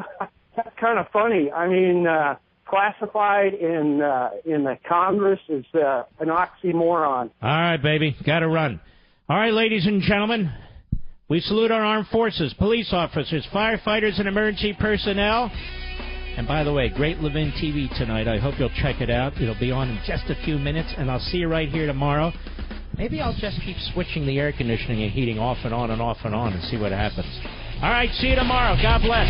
that's kind of funny. I mean, classified in the Congress is an oxymoron. All right, baby. Got to run. All right, ladies and gentlemen, we salute our armed forces, police officers, firefighters, and emergency personnel. And by the way, great Levin TV tonight. I hope you'll check it out. It'll be on in just a few minutes, and I'll see you right here tomorrow. Maybe I'll just keep switching the air conditioning and heating off and on and off and on and see what happens. All right, see you tomorrow. God bless.